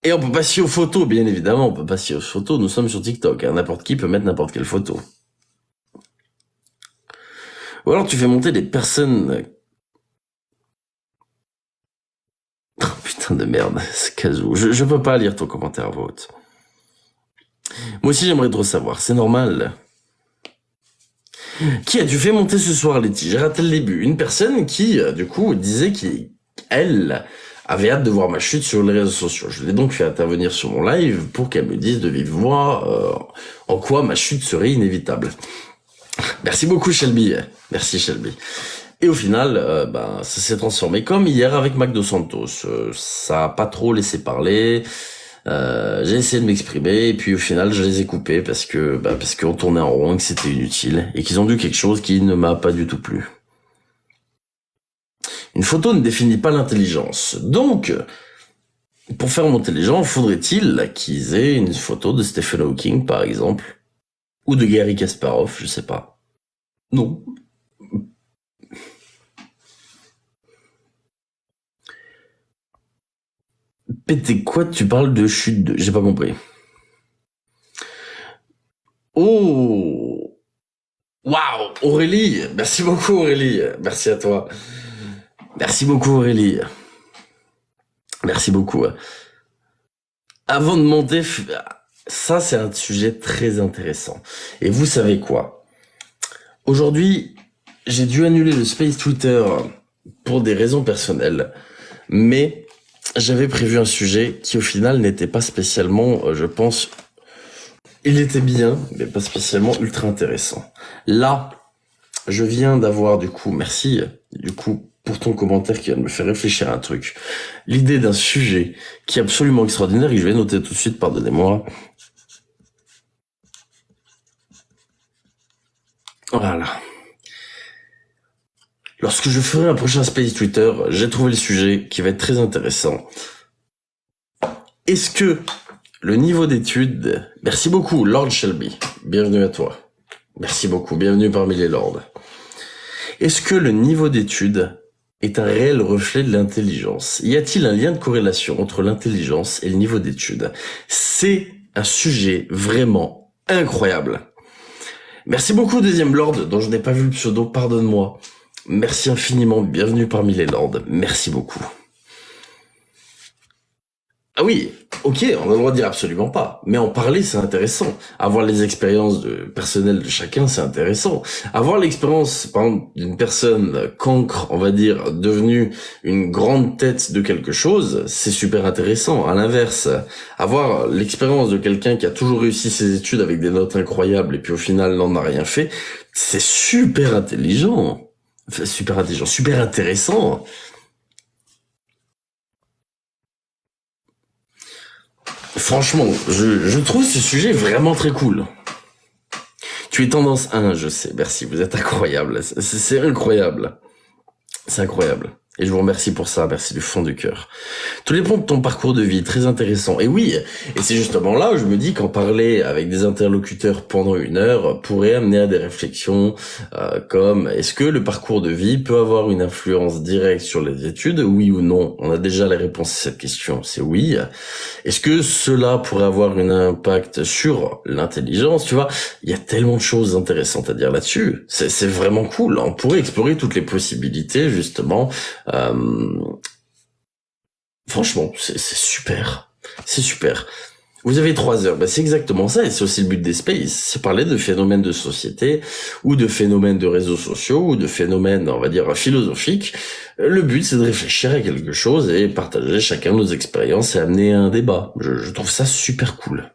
Et on peut pas scier aux photos, bien évidemment, on peut pas scier aux photos, nous sommes sur TikTok, hein. N'importe qui peut mettre n'importe quelle photo. Ou alors tu fais monter des personnes... Oh, putain de merde, c'est Kazoo. Je peux pas lire ton commentaire à voix haute. Moi aussi j'aimerais trop savoir, c'est normal. Qui as-tu fait monter ce soir, Letty? J'ai raté le début. Une personne qui, du coup, disait qu'elle avait hâte de voir ma chute sur les réseaux sociaux. Je l'ai donc fait intervenir sur mon live pour qu'elle me dise de vive voix en quoi ma chute serait inévitable. Merci beaucoup, Shelby. Merci, Shelby. Et au final, ça s'est transformé comme hier avec Mac Dos Santos. Ça a pas trop laissé parler. J'ai essayé de m'exprimer et puis au final je les ai coupés parce qu'on tournait en rond et que c'était inutile et qu'ils ont dû quelque chose qui ne m'a pas du tout plu. Une photo ne définit pas l'intelligence. Donc, pour faire monter les gens, faudrait-il qu'ils aient une photo de Stephen Hawking par exemple, ou de Garry Kasparov, je sais pas. Non. Pété quoi, tu parles de chute de... J'ai pas compris. Oh, waouh, Aurélie, merci beaucoup Aurélie, merci à toi. Merci beaucoup Aurélie. Merci beaucoup. Avant de monter, ça c'est un sujet très intéressant. Et vous savez quoi? Aujourd'hui, j'ai dû annuler le Space Twitter pour des raisons personnelles, mais j'avais prévu un sujet qui au final n'était pas spécialement, je pense, il était bien, mais pas spécialement ultra intéressant. Là, je viens d'avoir du coup, merci, du coup, pour ton commentaire qui vient de me faire réfléchir à un truc. L'idée d'un sujet qui est absolument extraordinaire et que je vais noter tout de suite, pardonnez-moi. Voilà. Lorsque je ferai un prochain Space Twitter, j'ai trouvé le sujet qui va être très intéressant. Est-ce que le niveau d'études... Merci beaucoup, Lord Shelby. Bienvenue à toi. Merci beaucoup, bienvenue parmi les lords. Est-ce que le niveau d'études est un réel reflet de l'intelligence? Y a-t-il un lien de corrélation entre l'intelligence et le niveau d'études? C'est un sujet vraiment incroyable. Merci beaucoup, deuxième lord, dont je n'ai pas vu le pseudo, pardonne-moi. Merci infiniment, bienvenue parmi les lords, merci beaucoup. Ah oui, ok, on a le droit de dire absolument pas, mais en parler c'est intéressant. Avoir les expériences personnelles de chacun c'est intéressant. Avoir l'expérience, par exemple, d'une personne cancre, on va dire, devenue une grande tête de quelque chose, c'est super intéressant. À l'inverse, avoir l'expérience de quelqu'un qui a toujours réussi ses études avec des notes incroyables et puis au final n'en a rien fait, c'est super intelligent. Enfin, super intelligent, super intéressant. Franchement, je trouve ce sujet vraiment très cool. Tu es tendance 1, je sais, merci, vous êtes incroyable. C'est incroyable. C'est incroyable. Et je vous remercie pour ça, merci du fond du cœur. Tous les points de ton parcours de vie, très intéressant. Et oui, et c'est justement là où je me dis qu'en parler avec des interlocuteurs pendant 1 heure pourrait amener à des réflexions comme est-ce que le parcours de vie peut avoir une influence directe sur les études, oui ou non? On a déjà la réponse à cette question, c'est oui. Est-ce que cela pourrait avoir un impact sur l'intelligence? Tu vois, il y a tellement de choses intéressantes à dire là-dessus. C'est vraiment cool. On pourrait explorer toutes les possibilités, justement. Franchement, c'est super. C'est super. Vous avez 3 heures, c'est exactement ça, et c'est aussi le but des Space, c'est parler de phénomènes de société, ou de phénomènes de réseaux sociaux, ou de phénomènes, on va dire, philosophiques. Le but, c'est de réfléchir à quelque chose et partager chacun nos expériences et amener un débat. Je trouve ça super cool.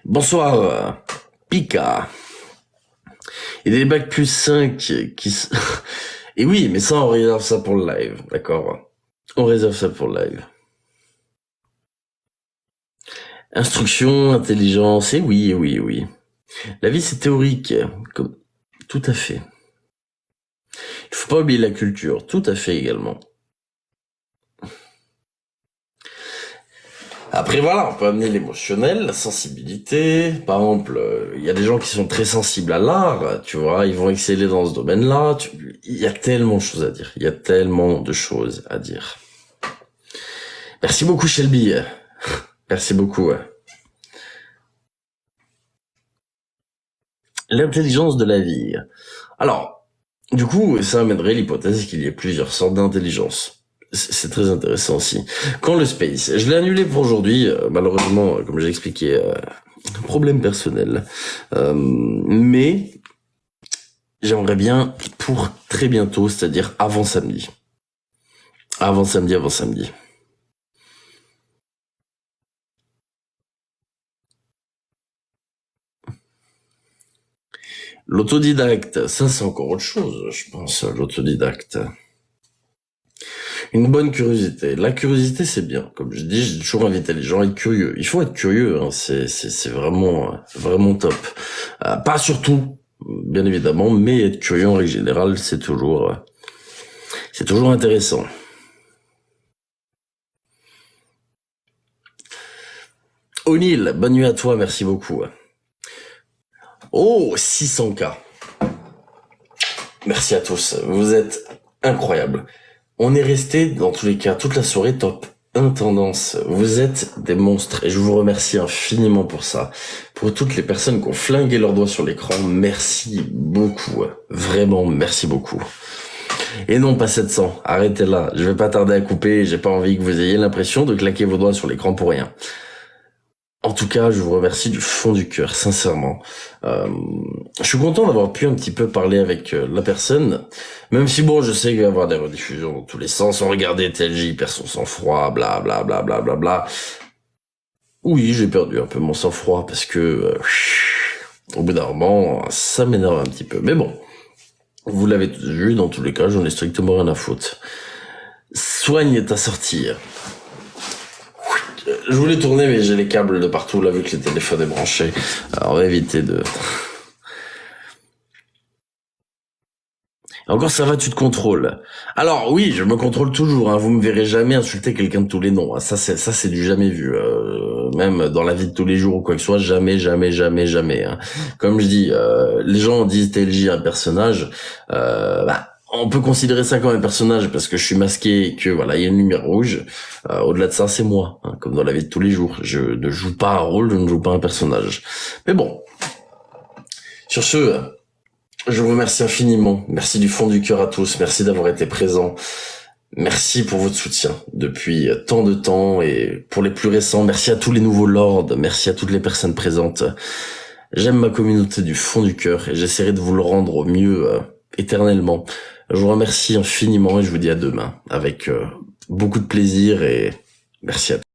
Bonsoir, Pika. Et des bacs plus 5 qui... Et oui, mais ça, on réserve ça pour le live, d'accord? On réserve ça pour le live. Instruction, intelligence, et oui, oui, oui. La vie, c'est théorique, comme... Tout à fait. Il faut pas oublier la culture, tout à fait également. Après voilà, on peut amener l'émotionnel, la sensibilité. Par exemple, il y a des gens qui sont très sensibles à l'art, tu vois, ils vont exceller dans ce domaine-là. Il y a tellement de choses à dire. Il y a tellement de choses à dire. Merci beaucoup Shelby. Merci beaucoup. L'intelligence de la vie. Alors, du coup, ça amènerait l'hypothèse qu'il y ait plusieurs sortes d'intelligence. C'est très intéressant aussi. Quand le space, je l'ai annulé pour aujourd'hui, malheureusement, comme j'ai expliqué, problème personnel. Mais j'aimerais bien pour très bientôt, c'est-à-dire avant samedi. Avant samedi. L'autodidacte, ça c'est encore autre chose, je pense, l'autodidacte. Une bonne curiosité. La curiosité, c'est bien. Comme je dis, j'ai toujours invité les gens à être curieux. Il faut être curieux, hein. C'est vraiment top. Pas surtout, bien évidemment, mais être curieux en règle générale, c'est toujours intéressant. O'Neill, bonne nuit à toi, merci beaucoup. Oh, 600K. Merci à tous, vous êtes incroyables. On est resté, dans tous les cas, toute la soirée top 1 tendance. Vous êtes des monstres et je vous remercie infiniment pour ça. Pour toutes les personnes qui ont flingué leurs doigts sur l'écran, merci beaucoup. Vraiment, merci beaucoup. Et non, pas 700. Arrêtez là. Je vais pas tarder à couper. J'ai pas envie que vous ayez l'impression de claquer vos doigts sur l'écran pour rien. En tout cas, je vous remercie du fond du cœur, sincèrement. Je suis content d'avoir pu un petit peu parler avec la personne, même si bon, je sais qu'il va y avoir des rediffusions dans tous les sens. On regardait TLJ, il perd son sang-froid, bla bla bla bla bla bla. Oui, j'ai perdu un peu mon sang-froid parce que au bout d'un moment, ça m'énerve un petit peu. Mais bon, vous l'avez vu, dans tous les cas, j'en ai strictement rien à foutre. Soigne ta sortie. Je voulais tourner, mais j'ai les câbles de partout, là, vu que le téléphone est branché. Alors, on va éviter de... Encore, ça va, tu te contrôles. Alors, oui, je me contrôle toujours, hein. Vous me verrez jamais insulter quelqu'un de tous les noms, hein. Ça, c'est du jamais vu. Même dans la vie de tous les jours ou quoi que ce soit, jamais, hein. Comme je dis, les gens disent TLJ un personnage, on peut considérer ça comme un personnage parce que je suis masqué et que voilà, il y a une lumière rouge. Au-delà de ça, c'est moi, hein, comme dans la vie de tous les jours. Je ne joue pas un rôle, je ne joue pas un personnage. Mais bon, sur ce, je vous remercie infiniment. Merci du fond du cœur à tous. Merci d'avoir été présents. Merci pour votre soutien depuis tant de temps et pour les plus récents, merci à tous les nouveaux lords. Merci à toutes les personnes présentes. J'aime ma communauté du fond du cœur et j'essaierai de vous le rendre au mieux éternellement. Je vous remercie infiniment et je vous dis à demain avec beaucoup de plaisir et merci à tous.